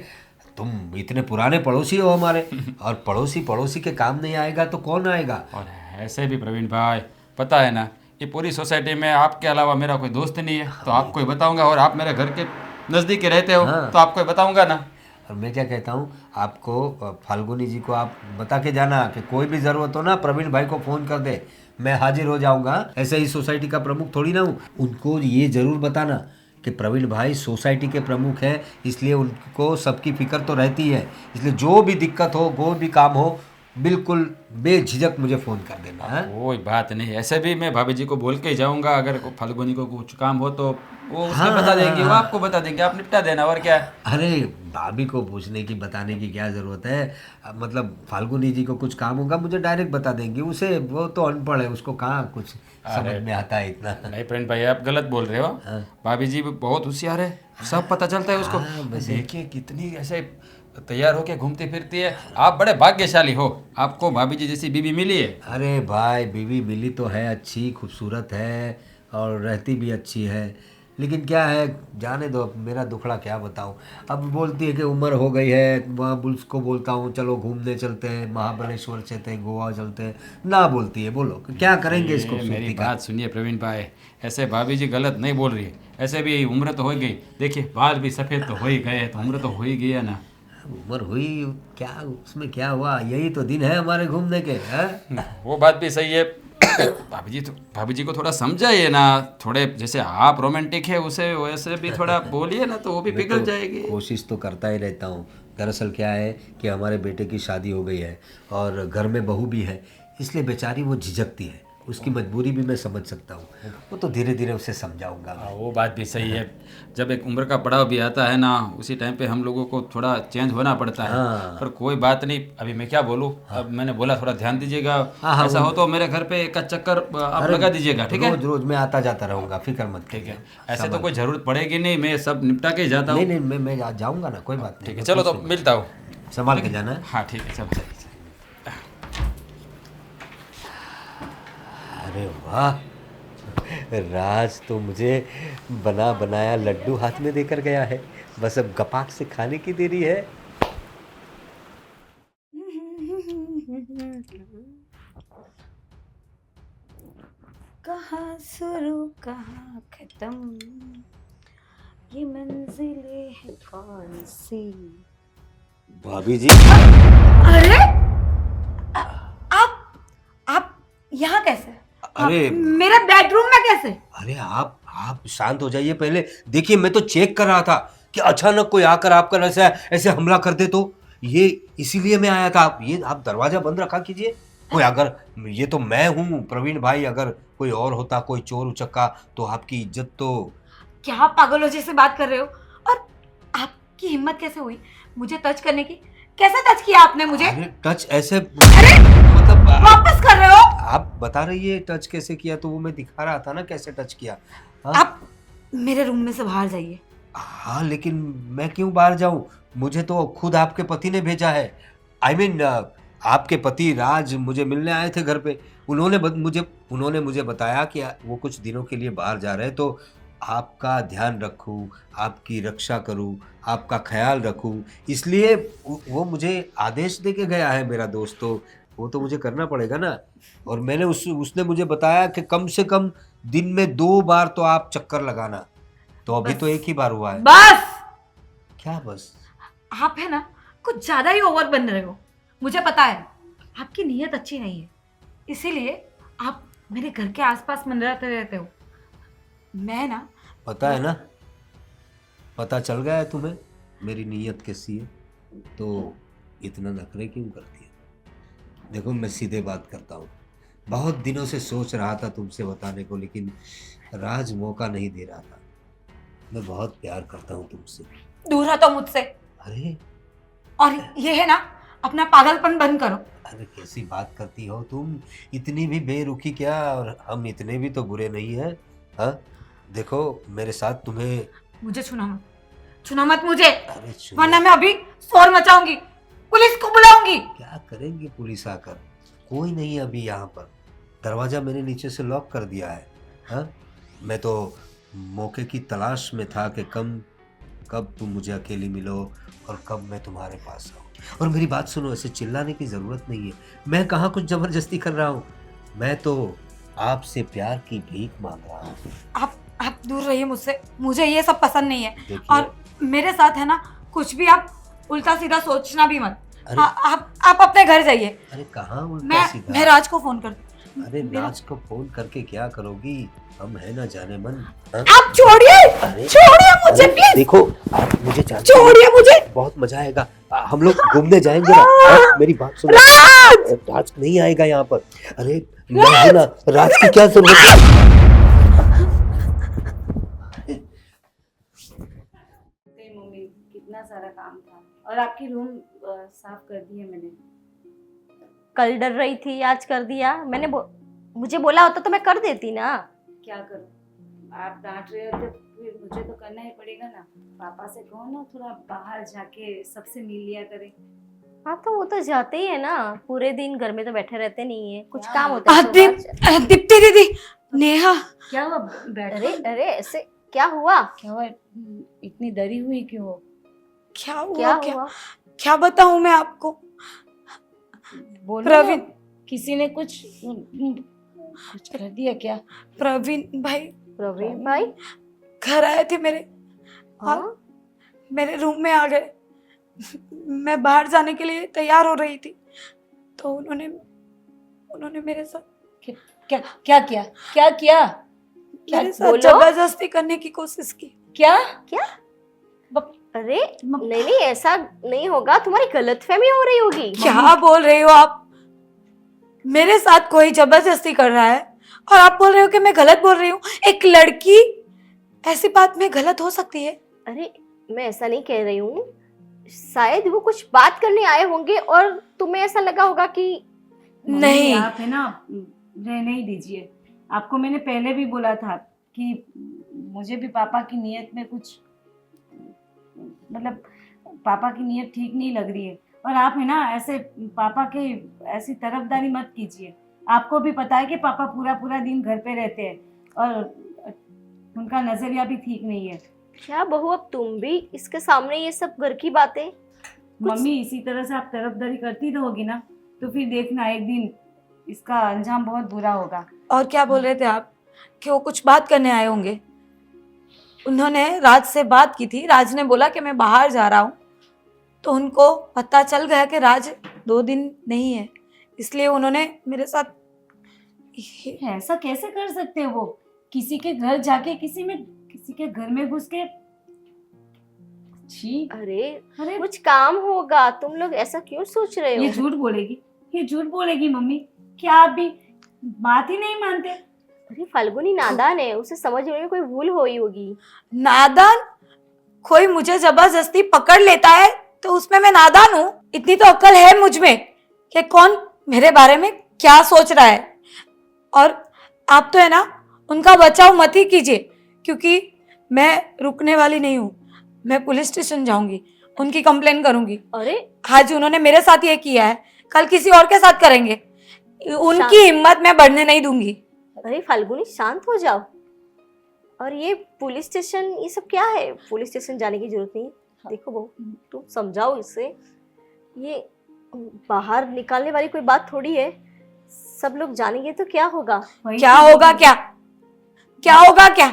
तुम इतने पुराने पड़ोसी हो हमारे। और पड़ोसी के काम नहीं आएगा तो कौन आएगा। और ऐसे भी प्रवीण भाई, पता है ना, ये पूरी सोसाइटी में आपके अलावा मेरा कोई दोस्त नहीं है, तो आपको ही बताऊंगा। और आप मेरे घर के नज़दीक ही रहते हो, हाँ। तो आपको ही बताऊंगा ना। और मैं क्या कहता हूँ, आपको फाल्गुनी जी को आप बता के जाना कि कोई भी ज़रूरत हो ना, प्रवीण भाई को फ़ोन कर दे, मैं हाजिर हो जाऊंगा। ऐसे ही सोसाइटी का प्रमुख थोड़ी ना हूँ। उनको ये ज़रूर बताना कि प्रवीण भाई सोसाइटी के प्रमुख हैं, इसलिए उनको सबकी फिक्र तो रहती है। इसलिए जो भी दिक्कत हो, कोई भी काम हो, बिल्कुल बेझिझक मुझे फ़ोन कर देना है। कोई बात नहीं, ऐसे भी मैं भाभी जी को बोल के ही जाऊंगा। अगर फाल्गुनी को कुछ काम हो तो वो उसने हाँ, बता देंगी, वो हाँ। आपको बता देंगे, आप निपटा देना। और क्या है। अरे भाभी को पूछने की, बताने की क्या ज़रूरत है। मतलब फाल्गुनी जी को कुछ काम होगा मुझे डायरेक्ट बता देंगी। उसे, वो तो अनपढ़ है, उसको कहाँ कुछ समझ में आता है इतना। नहीं प्रवीण भाई, आप गलत बोल रहे हो। भाभी जी बहुत होशियार है, सब पता चलता है उसको। देखिए कितनी ऐसे तैयार होके घूमती फिरती है। आप बड़े भाग्यशाली हो, आपको भाभी जी जैसी बीवी मिली है। अरे भाई, बीवी मिली तो है, अच्छी खूबसूरत है और रहती भी अच्छी है, लेकिन क्या है, जाने दो, अब मेरा दुखड़ा क्या बताऊं। अब बोलती है कि उम्र हो गई है, वहाँ बुल्स को बोलता हूँ चलो घूमने चलते हैं, महाबलेश्वर चलते हैं, गोवा चलते हैं, ना बोलती है। बोलो क्या करेंगे इस ये खूबसूरती मेरी का। बात सुनिए प्रवीण भाई, ऐसे भाभी जी गलत नहीं बोल रही है। ऐसे भी उम्र तो हो गई, देखिए बाल भी सफ़ेद तो हो ही गए, तो उम्र तो हो ही गई है ना। उम्र हुई क्या, उसमें क्या हुआ, यही तो दिन है हमारे घूमने के, हैं? वो बात भी सही है। भाभी जी को थोड़ा समझाइए ना, थोड़े जैसे आप रोमांटिक है उसे वैसे भी थोड़ा बोलिए ना, तो वो भी मैं पिघल तो जाएगी। कोशिश तो करता ही रहता हूँ। दरअसल क्या है कि हमारे बेटे की शादी हो गई है और घर में बहू भी है, इसलिए बेचारी वो झिझकती है। उसकी मजबूरी भी मैं समझ सकता हूँ, वो तो धीरे धीरे उसे समझाऊंगा मैं। वो बात भी सही है। जब एक उम्र का पड़ाव भी आता है ना, उसी टाइम पे हम लोगों को थोड़ा चेंज होना पड़ता है। हाँ। पर कोई बात नहीं, अभी मैं क्या बोलूँ, अब मैंने बोला थोड़ा ध्यान दीजिएगा। हाँ, ऐसा हो तो मेरे घर पे एक चक्कर आप अरे लगा दीजिएगा, ठीक है? रोज रोज मैं आता जाता रहूँगा, फिक्र मत ठीक है, करिए। ऐसे तो कोई ज़रूरत पड़ेगी नहीं, मैं सब निपटा के जाता नहीं हूँ। नहीं, मैं आज जाऊँगा ना, कोई बात नहीं। ठीक है, चलो तो मिलता हूँ। संभाल के जाना है। हाँ ठीक है, चलो। अरे वाह, राज तो मुझे बना बनाया लड्डू हाथ में देकर गया है, बस अब गपाक से खाने की देरी है। कहाँ शुरू कहाँ खत्म, ये मंजिलें हैं कौन सी। भाभी जी, अरे आप यहाँ कैसे? अरे मेरे बेडरूम में कैसे? अरे आप शांत हो जाइए पहले। देखिए मैं तो चेक कर रहा था कि अचानक कोई आकर आप पर ऐसे ऐसे हमला कर दे, तो ये इसीलिए मैं आया था। आप दरवाजा बंद रखा कीजिए। कोई अगर, ये तो मैं हूँ प्रवीण भाई, अगर कोई और होता, कोई चोर उचक्का, तो आपकी इज्जत तो। क्या पागलों जैसे बात कर रहे हो? और आपकी हिम्मत कैसे हुई मुझे टच करने की? कैसे टच किया आपने मुझे? अरे टच ऐसे, अरे मतलब वापस कर रहे हो? आप बता रही है टच कैसे किया, तो वो मैं दिखा रहा था ना कैसे टच किया। हाँ? आप मेरे रूम में से बाहर जाइए। हाँ, लेकिन मैं क्यों बाहर जाऊं, मुझे तो खुद आपके पति ने भेजा है। आई मीन आपके पति राज मुझे मिलने आए थे घर पे। उन्होंने मुझे बताया कि वो कुछ दिनों के लिए बाहर जा रहे हैं, तो आपका ध्यान रखूं, आपकी रक्षा करूं, आपका ख्याल रखूं, इसलिए वो मुझे आदेश दे के गया है मेरा दोस्त, तो वो तो मुझे करना पड़ेगा ना। और मैंने उसने मुझे बताया कि कम से कम दिन में 2 बार तो आप चक्कर लगाना, तो अभी तो एक ही बार हुआ है। बस क्या बस? आप है ना कुछ ज्यादा ही ओवर बन रहे हो। मुझे पता है आपकी नीयत अच्छी नहीं है, इसीलिए आप मेरे घर के आसपास मंडराते रहते हो। मैं ना, पता है ना, पता चल गया है तुम्हें मेरी नीयत कैसी है, तो इतना नखरे क्यों करती है? देखो मैं सीधे बात करता हूँ, बहुत दिनों से सोच रहा था तुमसे बताने को, लेकिन राज मौका नहीं दे रहा था। मैं बहुत प्यार करता हूँ तुमसे। दूर हटो मुझसे। अरे और ये है ना, अपना पागलपन बंद करो। अरे कैसी बात करती हो तुम, इतनी भी बेरुखी क्या, और हम इतने भी तो बुरे नहीं हैं। हाँ देखो मेरे साथ तुम्हें। मुझे छूना मत मुझे, अरे वरना मैं अभी शोर मचाऊंगी, पुलिस को बुलाऊंगी। क्या करेंगे पुलिस आकर? कोई नहीं अभी यहाँ पर, दरवाजा मैंने नीचे से लॉक कर दिया है। हाँ, मैं तो मौके की तलाश में था कि कब तुम मुझे अकेली मिलो और कब मैं तुम्हारे पास आऊँ। और मेरी बात सुनो, ऐसे चिल्लाने की ज़रूरत नहीं है, मैं कहाँ कुछ ज़बरदस्ती कर रहा हूँ, मैं तो आपसे प्यार की भीख मांग रहा हूँ। आप दूर रहिए मुझसे, मुझे ये सब पसंद नहीं है। देखिए। और मेरे साथ है ना कुछ भी आप उल्टा सीधा सोचना भी मत। अरे आप अपने घर जाइए। अरे कहाँ उल्टा मैं सीधा? राज को फोन कर। अरे राज को फोन करके क्या करोगी, हम है ना जाने मन। हाँ? आप छोड़िए, अरे छोड़िए मुझे अरे प्लीज, देखो, आप मुझे जानते हो, छोड़िए मुझे। बहुत मजा आएगा, हम लोग घूमने जाएंगे ना। मेरी बात सुनो, राज नहीं आएगा यहाँ पर। अरे मैं हूं ना, राज की क्या जरूरत है? मम्मी कितना सारा काम था, और आपकी रूम साफ कर दी है मैंने। कल डर रही थी, आज कर दिया। मुझे बोला होता तो मैं कर देती ना। क्या करूं, आप डांट रहे हो तो फिर मुझे तो करना ही पड़ेगा ना। पापा से कहो ना थोड़ा बाहर जाके सबसे मिल लिया करे। हाँ तो वो तो जाते ही है ना, पूरे दिन घर में तो बैठे रहते नहीं है, कुछ काम होता है तो बाहर दीप्ति दीदी, नेहा, क्या हुआ? बैठो। अरे ऐसे क्या हुआ? क्या हुआ? इतनी डरी हुई क्यों हो? क्या हुआ? क्या क्या हुआ? क्या बताऊं मैं आपको? बोलो प्रवीण ना, किसी ने कुछ कर दिया क्या? प्रवीण भाई प्रवीण भाई? घर आए थे मेरे हाँ? और मेरे रूम में आ गए। मैं बाहर जाने के लिए तैयार हो रही थी तो उन्होंने उन्होंने मेरे साथ क्या क्या किया? क्या किया? मेरे साथ बोलो? जबरदस्ती करने की कोशिश की। क्या? क्या? बप- अरे नहीं नहीं, ऐसा नहीं होगा, तुम्हारी गलतफहमी हो रही होगी। क्या बोल रही हो आप? मेरे साथ कोई जबरदस्ती कर रहा है और आप बोल रहे हो कि मैं गलत बोल रही हूँ? एक लड़की ऐसी बात में गलत हो सकती है? अरे मैं ऐसा नहीं कह रही हूँ, शायद वो कुछ बात करने आए होंगे और तुम्हें ऐसा लगा होगा कि नहीं। आप है ना, रहने ही दीजिए। आपको मैंने पहले भी बोला था कि मुझे भी पापा की नीयत में कुछ, मतलब पापा की नीयत ठीक नहीं लग रही है। और आप है ना ऐसे पापा के ऐसी तरफदारी मत कीजिए। आपको भी पता है कि पापा पूरा पूरा दिन घर पे रहते हैं और उनका नजरिया भी ठीक नहीं है। क्या बहू, अब तुम भी इसके सामने ये सब घर की बातें? मम्मी इसी तरह से आप तरफदारी करती रहोगी ना तो फिर देखना एक दिन इसका अंजाम बहुत बुरा होगा। और क्या बोल रहे थे आप कि वो कुछ बात करने आए होंगे? उन्होंने राज से बात की थी। राज ने बोला कि मैं बाहर जा रहा हूँ तो उनको पता चल गया कि राज 2 दिन नहीं है, इसलिए उन्होंने मेरे साथ ऐसा कैसे कर सकते हैं वो? किसी के घर जाके किसी के घर में घुस के? छी! अरे अरे कुछ काम होगा, तुम लोग ऐसा क्यों सोच रहे ये हो? झूठ बोलेगी, ये झूठ बोलेगी मम्मी। क्या आप भी बात ही नहीं मानते? अरे फाल्गुनी नादान है, उसे समझने में कोई भूल हुई होगी। नादान? कोई मुझे जबरदस्ती पकड़ लेता है तो उसमें मैं नादान हूँ? इतनी तो अक्ल है मुझ में कि कौन मेरे बारे में क्या सोच रहा है। और आप तो है ना उनका बचाव मत ही कीजिए, क्योंकि मैं रुकने वाली नहीं हूँ। मैं पुलिस स्टेशन जाऊंगी, उनकी कंप्लेन करूंगी। अरे आज उन्होंने मेरे साथ ये किया है, कल किसी और के साथ करेंगे। उनकी हिम्मत मैं बढ़ने नहीं दूंगी। अरे फाल्गुनी शांत हो जाओ। और ये पुलिस स्टेशन, ये सब क्या है? पुलिस स्टेशन जाने की जरूरत नहीं। देखो बहू, तुम समझाओ इसे, ये बाहर निकालने वाली कोई बात थोड़ी है। सब लोग जानेंगे तो क्या होगा? वही क्या तो होगा? क्या होगा? क्या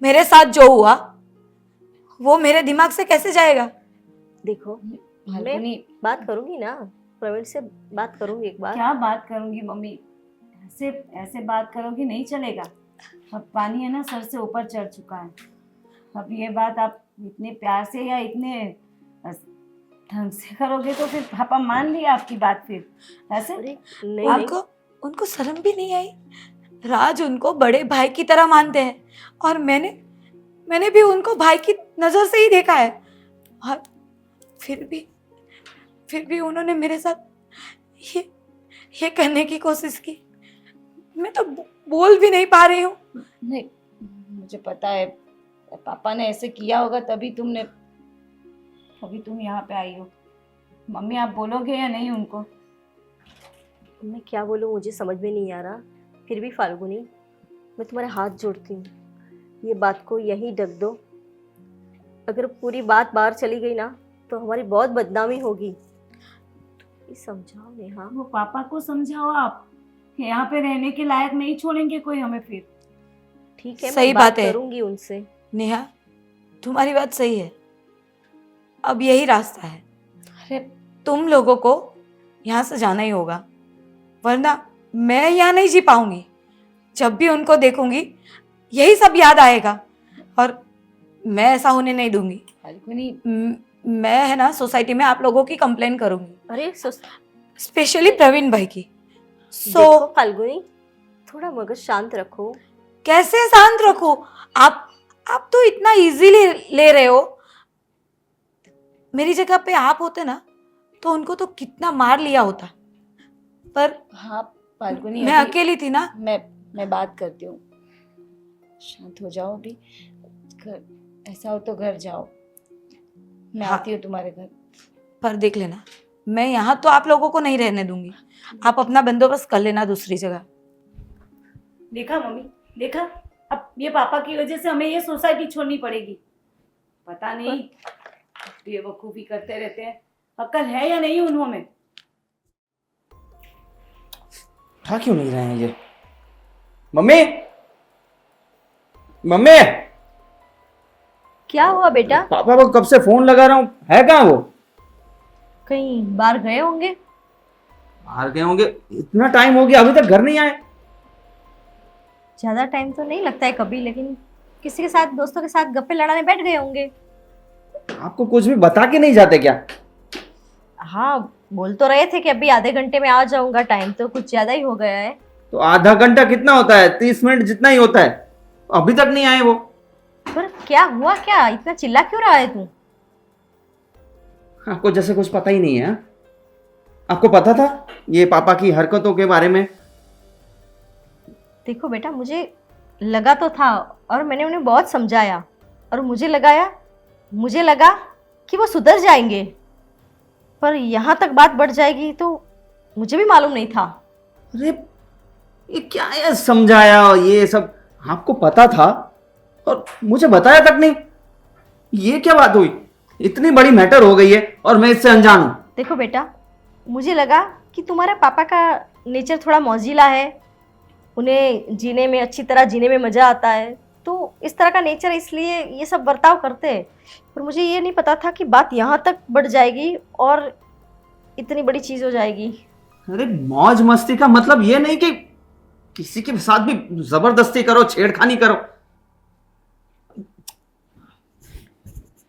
मेरे साथ जो हुआ वो मेरे दिमाग से कैसे जाएगा? देखो, मैं फाल्गुनी, बात करूंगी ना, प्रवीण से बात करूंगी एक बार। क्या बात करूंगी मम्मी? ऐसे ऐसे बात करोगी नहीं चलेगा। अब पानी है ना सर से ऊपर चढ़ चुका है। अब ये बात आप इतने प्यार से या इतने ढंग से करोगे तो फिर पापा मान लिया आपकी बात फिर ऐसे? अरे नहीं नहीं, उनको शर्म भी नहीं आई? राज उनको बड़े भाई की तरह मानते हैं और मैंने भी उनको भाई की नजर से ही देखा है। और फिर भी उन्होंने मेरे साथ ये करने की कोशिश की। मैं तो बोल भी नहीं पा रही हूँ। नहीं, मुझे पता है पापा ने ऐसे किया होगा तभी तुम यहाँ पे आई हो। मम्मी आप बोलोगे या नहीं उनको? मैं क्या बोलूँ, मुझे समझ में नहीं आ रहा। फिर भी फाल्गुनी, मैं तुम्हारे हाथ जोड़ती हूँ, ये बात को यहीं ढक दो। अगर पूरी बात बाहर चली गई ना तो हमारी बहुत बदनामी होगी। ये समझाओ नेहा। वो पापा को समझाओ आप, यहाँ पे रहने के लायक नहीं छोड़ेंगे कोई हमें फिर। ठीक है, सही मैं बात बात है। करूंगी उनसे। नेहा, तुम्हारी बात सही है। अब यही रास्ता है, अरे तुम लोगों को यहाँ से जाना ही होगा, वरना मैं यहाँ नहीं जी पाऊंगी। जब भी उनको देखूंगी यही सब याद आएगा और मैं ऐसा होने नहीं दूंगी। फाल्गुनी, मैं है ना सोसाइटी में आप लोगों की कंप्लेन करूंगी, अरे स्पेशली प्रवीण भाई की। देखो फाल्गुनी, थोड़ा मगज शांत रखो। कैसे शांत रखूं? आप तो इतना इजीली ले रहे हो। मेरी जगह पे आप होते ना तो उनको तो कितना मार लिया होता, पर हाँ फाल्गुनी, मैं अभी अकेली थी ना। मैं बात करती हूँ। शांत हो जाओ अभी। ऐसा हो तो घर जाओ, मैं हाँ। आती हूँ तुम्हारे घर। पर देख लेना, मैं यहाँ तो आप लोगों को नहीं रहने दूंगी। आप अपना बंदोबस्त कर लेना दूसरी जगह। देखा मम्मी, देखा? अब ये पापा की वजह से हमें ये सोसाइटी छोड़नी पड़ेगी। पता नहीं बेवकूफ़ी करते रहते हैं, अक्ल है या नहीं उन्हों में। उठा क्यों नहीं रहे हैं ये? मम्मी, मम्मी, क्या हुआ बेटा? पापा को कब से फोन लगा रहा हूँ, है कहाँ वो? कहीं बाहर गए होंगे। बाहर गए होंगे, इतना टाइम हो गया अभी तक घर नहीं आए। ज़्यादा टाइम तो नहीं लगता है कभी, लेकिन किसी के साथ, दोस्तों के साथ गप्पे लड़ाने बैठ गए होंगे। आपको कुछ भी बता के नहीं जाते क्या? हाँ, बोल तो रहे थे कि अभी आधे घंटे में आ जाऊंगा, टाइम तो कुछ ज़्यादा ही हो गया है। तो आधा घंटा कितना होता है? 30 मिनट जितना ही होता है। अभी तक नहीं आए वो। पर क्या हुआ, क्या इतना चिल्ला क्यों रहा है तू? आपको जैसे कुछ पता ही नहीं है। आपको पता था ये पापा की हरकतों के बारे में? देखो बेटा, मुझे लगा तो था और मैंने उन्हें बहुत समझाया, और मुझे लगा कि वो सुधर जाएंगे, पर यहाँ तक बात बढ़ जाएगी तो मुझे भी मालूम नहीं था। अरे ये क्या है, समझाया ये सब आपको पता था और मुझे बताया तक नहीं? ये क्या बात हुई? इतनी बड़ी मैटर हो गई है और मैं इससे अनजान हूं। देखो बेटा, मुझे लगा कि तुम्हारे पापा का नेचर थोड़ा मौजिला है, उन्हें जीने में, अच्छी तरह जीने में मज़ा आता है, तो इस तरह का नेचर, इसलिए ये सब बर्ताव करते हैं। पर मुझे ये नहीं पता था कि बात यहाँ तक बढ़ जाएगी और इतनी बड़ी चीज़ हो जाएगी। अरे मौज मस्ती का मतलब ये नहीं कि किसी के साथ भी जबरदस्ती करो, छेड़खानी करो।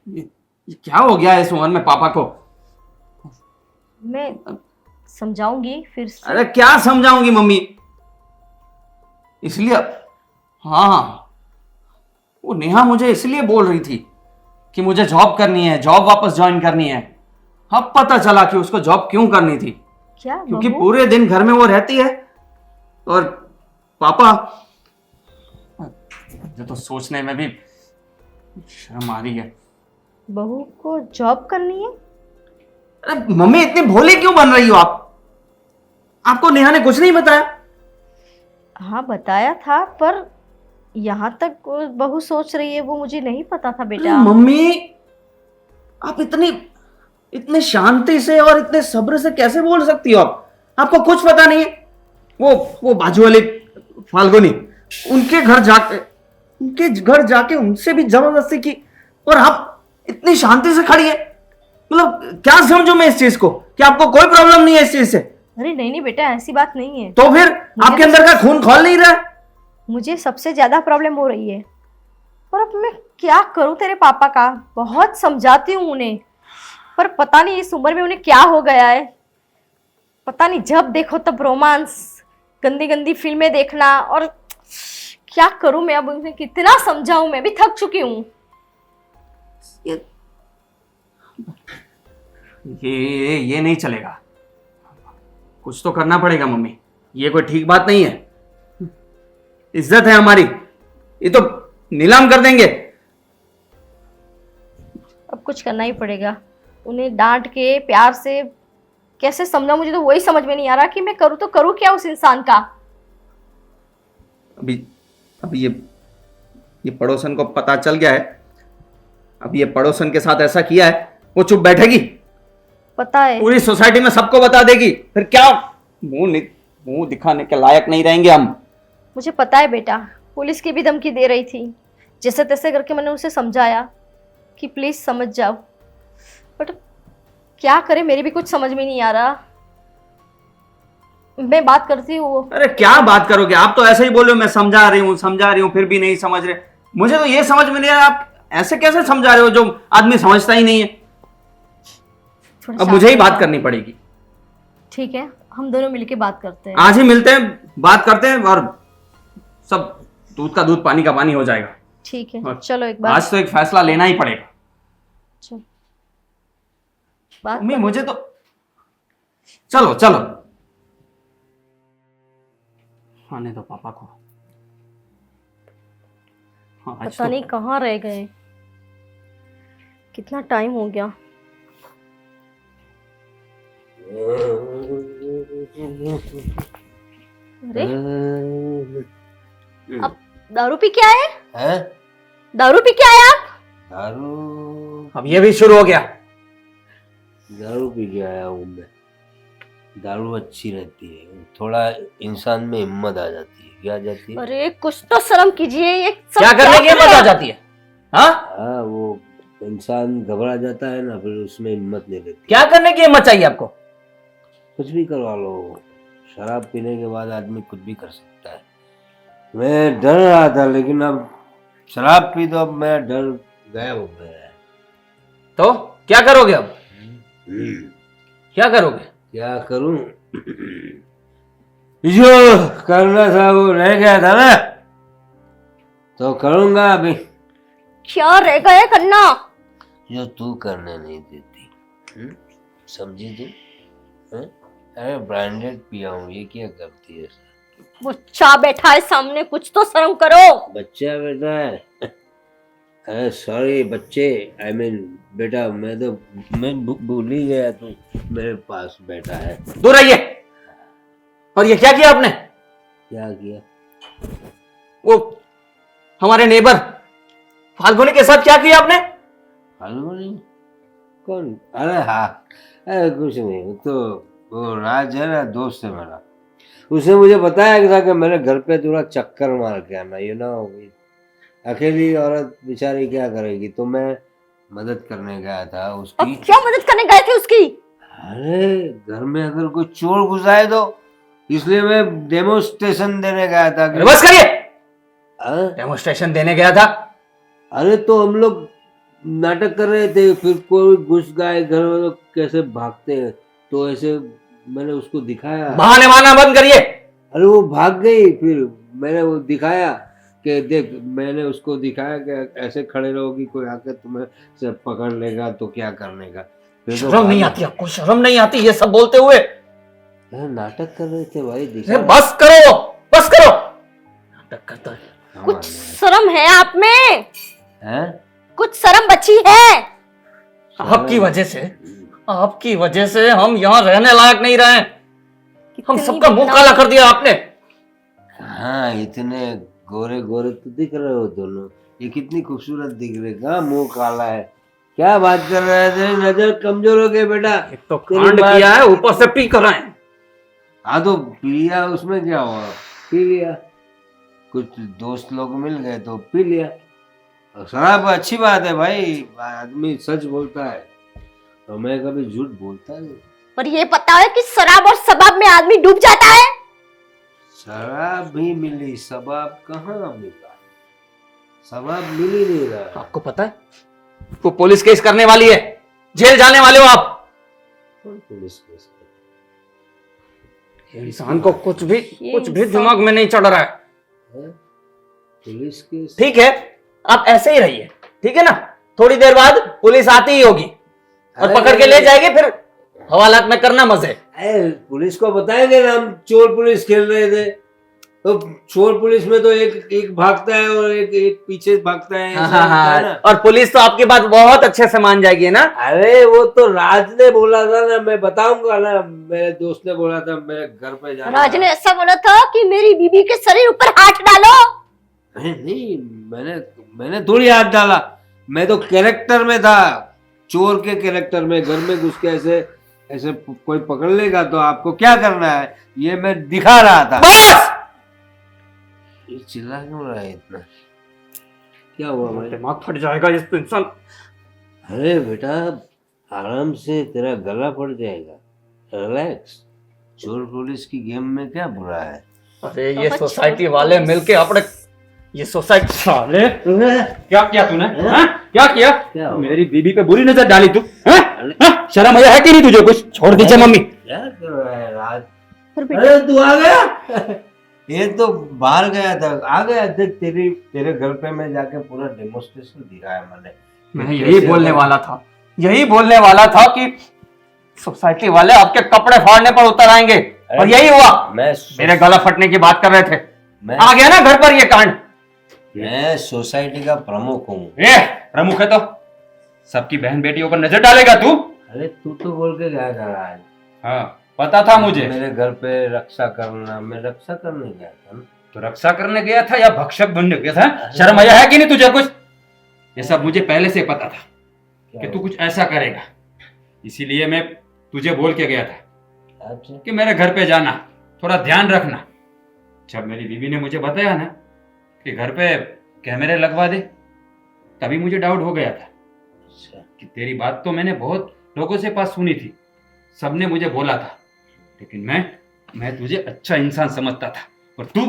ये क्या हो गया है इस उम्र में पापा को? मैं समझाऊंगी फिर से। अरे क्या समझाऊंगी मम्मी? इसलिए हाँ, वो नेहा मुझे इसलिए बोल रही थी कि मुझे जॉब करनी है, जॉब वापस ज्वाइन करनी है। अब पता चला कि उसको जॉब क्यों करनी थी। क्या क्योंकि बहू? पूरे दिन घर में वो रहती है और पापा, मुझे तो सोचने में भी शर्म आ रही है। बहू को जॉब करनी है? अरे मम्मी, इतनी भोली क्यों बन रही हो आप? आपको नेहा ने कुछ नहीं बताया? हाँ बताया था, पर यहाँ तक बहू सोच रही है वो मुझे नहीं पता था बेटा। मम्मी, आप इतने शांति से और इतने सब्र से कैसे बोल सकती हो आप? आपको कुछ पता नहीं है? वो बाजू वाली फाल्गुनी, उनके घर जाके उनसे भी जबरदस्ती की और आप इतनी शांति से खड़ी है। मतलब क्या समझो मैं इस चीज को कि आपको कोई प्रॉब्लम नहीं है इस चीज से? अरे नहीं नहीं बेटा, ऐसी बात नहीं है। तो फिर आपके अंदर का खून खौल नहीं रहा है? मुझे सबसे ज्यादा प्रॉब्लम हो रही है, पर अब मैं क्या करूं तेरे पापा का? बहुत समझाती हूँ उन्हें, पर पता नहीं इस उम्र में उन्हें क्या हो गया है। पता नहीं, जब देखो तब रोमांस, गंदी गंदी फिल्में देखना, और क्या करूं मैं अब? उन्हें कितना समझाऊं? मैं भी थक चुकी हूँ। ये नहीं चलेगा। कुछ तो करना पड़ेगा मम्मी, ये कोई ठीक बात नहीं है। इज्जत है हमारी, ये तो नीलाम कर देंगे। अब कुछ करना ही पड़ेगा। उन्हें डांट के प्यार से कैसे समझाऊं? मुझे तो वही समझ में नहीं आ रहा कि मैं करूँ तो करूँ क्या उस इंसान का। अभी ये पड़ोसन को पता चल गया है। अब ये पड़ोसन के साथ ऐसा किया है, वो चुप बैठेगी? पता है। पूरी सोसाइटी में सबको बता देगी, फिर क्या मुंह दिखाने के लायक नहीं रहेंगे हम। मुझे पता है बेटा, पुलिस की भी धमकी दे रही थी। जैसे तैसे करके मैंने उसे समझाया कि प्लीज समझ जाओ, बट क्या करे, मेरी भी कुछ समझ में नहीं आ रहा। मैं बात करती हूँ। अरे क्या बात करोगे? आप तो ऐसे ही बोल रहे हो, मैं समझा रही हूँ फिर भी नहीं समझ रहे। मुझे तो ये समझ में नहीं आ रहा, आप ऐसे कैसे समझा रहे हो जो आदमी समझता ही नहीं है। अब मुझे ही बात करनी पड़ेगी। ठीक है, हम दोनों मिलके बात करते हैं। आज ही मिलते हैं, बात करते हैं और सब दूध का दूध पानी का पानी हो जाएगा। ठीक है, और चलो एक बार आज तो एक फैसला लेना ही पड़ेगा। चलो, बात मम्मी मुझे तो चलो आने दो पापा को। हाँ, आज पता तो नहीं कहाँ रह गए, कितना टाइम हो गया। अरे अब दारू पी के आए? हैं? दारू पी के आए आप? दारू अब ये भी शुरू हो गया। दारू पी के आया हूँ मैं। दारू अच्छी रहती है, थोड़ा इंसान में हिम्मत आ जाती है। क्या आ जाती है? अरे कुछ तो शर्म कीजिए, ये सब क्या करने की कर हिम्मत रहे आ हो? जाती है? हाँ, हाँ, वो इंसान घबरा जाता है ना, फिर उसमें हिम्मत नहीं रहती। क्या करने की हिम्मत चाहिए आपको? कुछ भी करवा लो। शराब पीने के बाद आदमी कुछ भी कर सकता है। मैं डर रहा था, लेकिन अब शराब पी तो अब मैं डर गायब हो गया है। तो क्या करोगे अब? हम्म, क्या करोगे? क्या करूं? जो करना था वो रह गया था ना, तो करूंगा अभी। क्या रह गए करना? जो तू करने नहीं देती। समझी तू? हैं? अरे ब्रांडेड पिया हूँ, ये क्या करती है? बच्चा बैठा है सामने, कुछ तो शर्म करो। बच्चा बेटा है? अरे सॉरी बच्चे, आई मीन बेटा, मैं भूल ही गया तू मेरे पास बैठा है। दूर रहिए। और ये क्या किया आपने? क्या किया? वो हमारे नेबर फाल्गुनी के साथ क्या किया आपने? फाल्गुनी? कौन? अरे हाँ, अरे कुछ नहीं, वो राज है ना, दोस्त है मेरा। उसने मुझे बताया था कि मेरे घर पे थोड़ा चक्कर मार के आना, अकेली औरत बेचारी क्या करेगी, तो मैं मदद करने गया था अब उसकी। क्या मदद करने गए थे उसकी? अरे घर में अगर कोई चोर घुस आए तो, इसलिए मैं डेमोस्ट्रेशन देने गया था कि बस करिए। हाँ? डेमोस्ट्रेशन देने गया था? अरे तो हम लोग नाटक कर रहे थे, फिर कोई घुस गए घर में तो कैसे भागते हैं, तो ऐसे मैंने उसको दिखाया। बहाने मारना बंद करिए। अरे वो भाग गई, फिर मैंने वो दिखाया कि देख, मैंने उसको दिखाया कि ऐसे खड़े रहोगी, कोई आकर तुम्हें से पकड़ लेगा तो क्या करने का। फिर तो शर्म नहीं भाग- आती आपको? शर्म नहीं आती ये सब बोलते हुए? अरे नाटक कर रहे थे भाई, अरे दिखा। बस करो, बस करो। नाटक करता है। कुछ शर्म है आप में? हैं? कुछ शर्म बची है? आपकी वजह से हम यहाँ रहने लायक नहीं रहे। हम कितनी सबका मुंह बदनाम- काला कर दिया आपने। हाँ, इतने गोरे गोरे तो दिख रहे हो दोनों, ये कितनी खूबसूरत दिख रहे, कहाँ मुंह काला है? क्या बात कर रहे थे? नजर कमजोर हो गए बेटा। एक तो तेरी कांड बात- किया है, ऊपर से पी कर आए। हाँ तो पी लिया, उसमें क्या हुआ? पी लिया, कुछ दोस्त लोग मिल गए तो पी लिया। और शराब अच्छी बात है भाई, आदमी सच बोलता है, तो मैं कभी झूठ बोलता नहीं। पर ये पता है कि शराब और शबाब में आदमी डूब जाता है? शराब भी मिली, शबाब कहाँ मिला? शबाब मिल ही नहीं रहा। आपको पता है वो पुलिस केस करने वाली है, जेल जाने वाले हो आप। कौन पुलिस केस? इंसान को कुछ भी इंसान- दिमाग में नहीं चढ़ रहा है। है? Police case? ठीक है, आप ऐसे ही रहिए, ठीक है ना? थोड़ी देर बाद पुलिस आती ही होगी और अरे पकड़ के ले जाएगी, फिर हवालात में करना मजे। अरे पुलिस को बताएंगे ना हम चोर पुलिस खेल रहे थे, तो चोर पुलिस में तो एक भागता है और एक पीछे भागता है, ऐसा होता है ना? और पुलिस तो आपकी बात बहुत अच्छे से मान जाएगी ना। अरे वो तो राज ने बोला था ना, मैं बताऊंगा ना, मेरे दोस्त ने बोला था मेरे घर पे जाना। राज ने ऐसा बोला था कि मेरी बीबी के शरीर ऊपर हाथ डालो। नहीं, मैंने थोड़ी हाथ डाला, मैं तो कैरेक्टर में था, चोर के कैरेक्टर में। घर में घुस के ऐसे ऐसे कोई पकड़ लेगा तो आपको क्या करना है, ये मैं दिखा रहा था। बस! ये चिल्ला क्यों रहा है इतना? क्या हुआ भाई? दिमाग फट जाएगा इस इंसान। अरे बेटा, आराम से, तेरा गला फट जाएगा, रिलैक्स। चोर पुलिस की गेम में क्या बुरा है? अरे ये सोसाइटी वाले मिलके अपने, ये सोसाइटी साले, क्या किया तूने? हाँ? क्या किया? क्या हुआ? मेरी बीबी पे बुरी नजर डाली तू? हाँ? हाँ? शर्म आया है कि नहीं तुझे कुछ? छोड़ दीजिए मम्मी। क्या कर रहा है राज? पर बेटा- अरे तू आ गया? ये तो बाहर गया था, आ गया। देख, तेरे घर पे मैं जाके पूरा डेमोस्ट्रेशन दिखाया मैंने। मैं यही बोलने वाला था कि सोसाइटी वाले आपके कपड़े फाड़ने पर उतर आएंगे, और यही हुआ। मेरे गला फटने की बात कर रहे थे, आ गया ना घर पर ये कांड। मैं सोसाइटी का प्रमुख हूँ। प्रमुख है तो सबकी बहन बेटियों पर नजर डालेगा तू? अरे तू तो बोल के गया था राज, हाँ, पता था मुझे। मेरे घर पे रक्षा करना, मैं रक्षा करने गया था ना। तो रक्षा करने गया था या भक्षक बनने गया था? शर्म आया है कि नहीं तुझे कुछ? ये सब मुझे पहले से पता था कि तू कुछ ऐसा करेगा, इसीलिए मैं तुझे बोल के गया था अच्छा कि मेरे घर पे जाना, थोड़ा ध्यान रखना। जब मेरी बीवी ने मुझे बताया ना कि घर पे कैमरे लगवा दे, तभी मुझे डाउट हो गया था कि तेरी बात तो मैंने बहुत लोगों से पास सुनी थी, सबने मुझे बोला था, लेकिन मैं तुझे अच्छा इंसान समझता था, और तू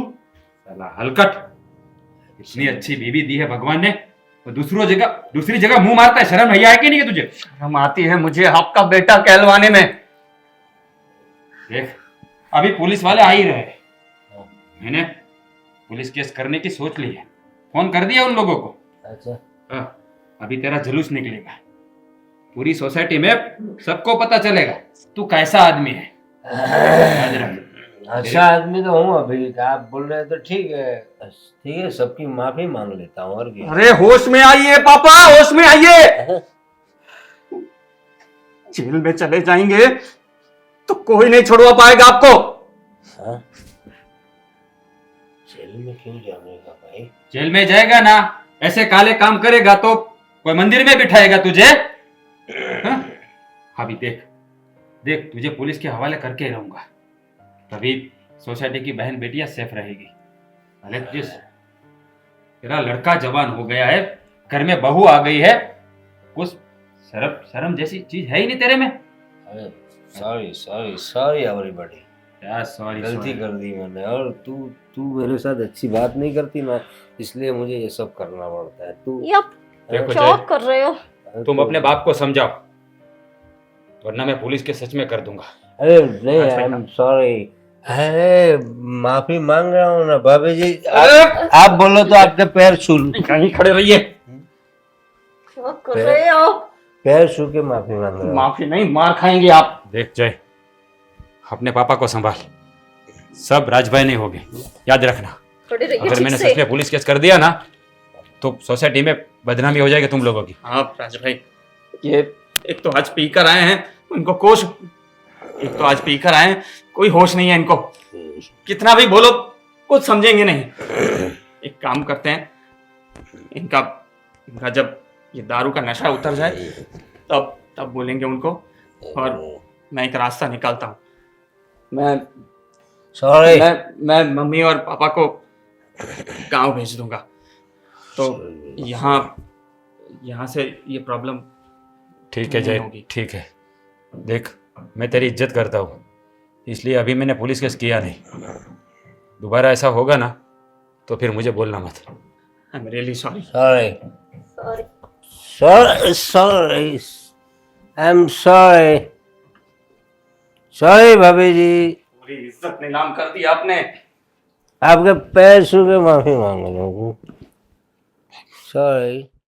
साला हलकट। इतनी अच्छी बीवी दी है भगवान ने, और दूसरी जगह मुंह मारता है। शर्म नहीं है कि नहीं है तुझे? शर्म आती है मुझे आपका बेटा कहलवाने में। देख, अभी पुलिस वाले आ ही रहे हैं। मैंने पुलिस केस करने की सोच ली है, फोन कर दिया उन लोगों को। अच्छा अभी तेरा जुलूस निकलेगा, पूरी सोसाइटी में सबको पता चलेगा तू कैसा आदमी है। याद रख। अच्छा आदमी तो हूँ अभी, आप बोल रहे हैं तो ठीक है, सबकी माफी मांग लेता हूँ और क्या। अरे होश में आइए पापा, होश में आइए। जेल में चले जाएंगे तो कोई नहीं छुड़वा पाएगा आपको। हाँ? जेल में क्यों जाने का भाई? जेल में जाएगा ना, ऐसे काले काम करेगा तो कोई मंदिर में बिठाएगा तुझे? हाँ? अभी देख तुझे पुलिस के हवाले करके रहूंगा, तभी सोसाइटी की बहन बेटियां सेफ रहेगी। अरे तेरा लड़का जवान हो गया है, घर में बहू आ गई है, कुछ शर्म जैसी चीज है ही नहीं तेरे में। अरे सॉरी एवरीबॉडी, क्या सॉरी? गलती कर दी मैंने, और तू मेरे साथ अच्छी बात नहीं करती ना, इसलिए मुझे ये सब करना पड़ता है। तू ये आप देखो क्या जय, कर रहे हो? तुम अपने बाप को समझाओ, वरना मैं पुलिस के सच में कर दूंगा। अरे नहीं, आई एम सॉरी। अरे माफी मांग रहा हूँ ना भाभी जी, आप बोलो तो आपके पैर छू लूं। कहीं खड़े रहिए। क्या कर रहे हो? पैर छू के माफी मांग रहा हूँ। माफी नहीं, मार खाएंगे आप। देख जय, अपने पापा को संभाल, सब राजभाई नहीं होगे, याद रखना। खड़े रहिए अगर ठीक मैंने से। सच में पुलिस केस कर दिया ना तो सोसाइटी में बदनामी हो जाएगी तुम लोगों की। आप राज भाई, ये एक तो आज पी कर आए हैं, इनको एक तो आज पी कर आए हैं, कोई होश नहीं है इनको, कितना भी बोलो कुछ समझेंगे नहीं। एक काम करते हैं, इनका जब ये दारू का नशा उतर जाए तब बोलेंगे उनको, और मैं एक रास्ता निकालता हूँ। सॉरी। मैं मम्मी और पापा को गांव भेज दूंगा, तो यहाँ से ये प्रॉब्लम ठीक है जय, ठीक है। देख, मैं तेरी इज्जत करता हूँ, इसलिए अभी मैंने पुलिस केस किया नहीं। दोबारा ऐसा होगा ना तो फिर मुझे बोलना मत। I am really sorry. Sorry I am sorry भाभी जी, पूरी इज्जत नीलाम कर दी आपने। आपके पैर छू के माफी मांग रहा हूँ। सॉरी।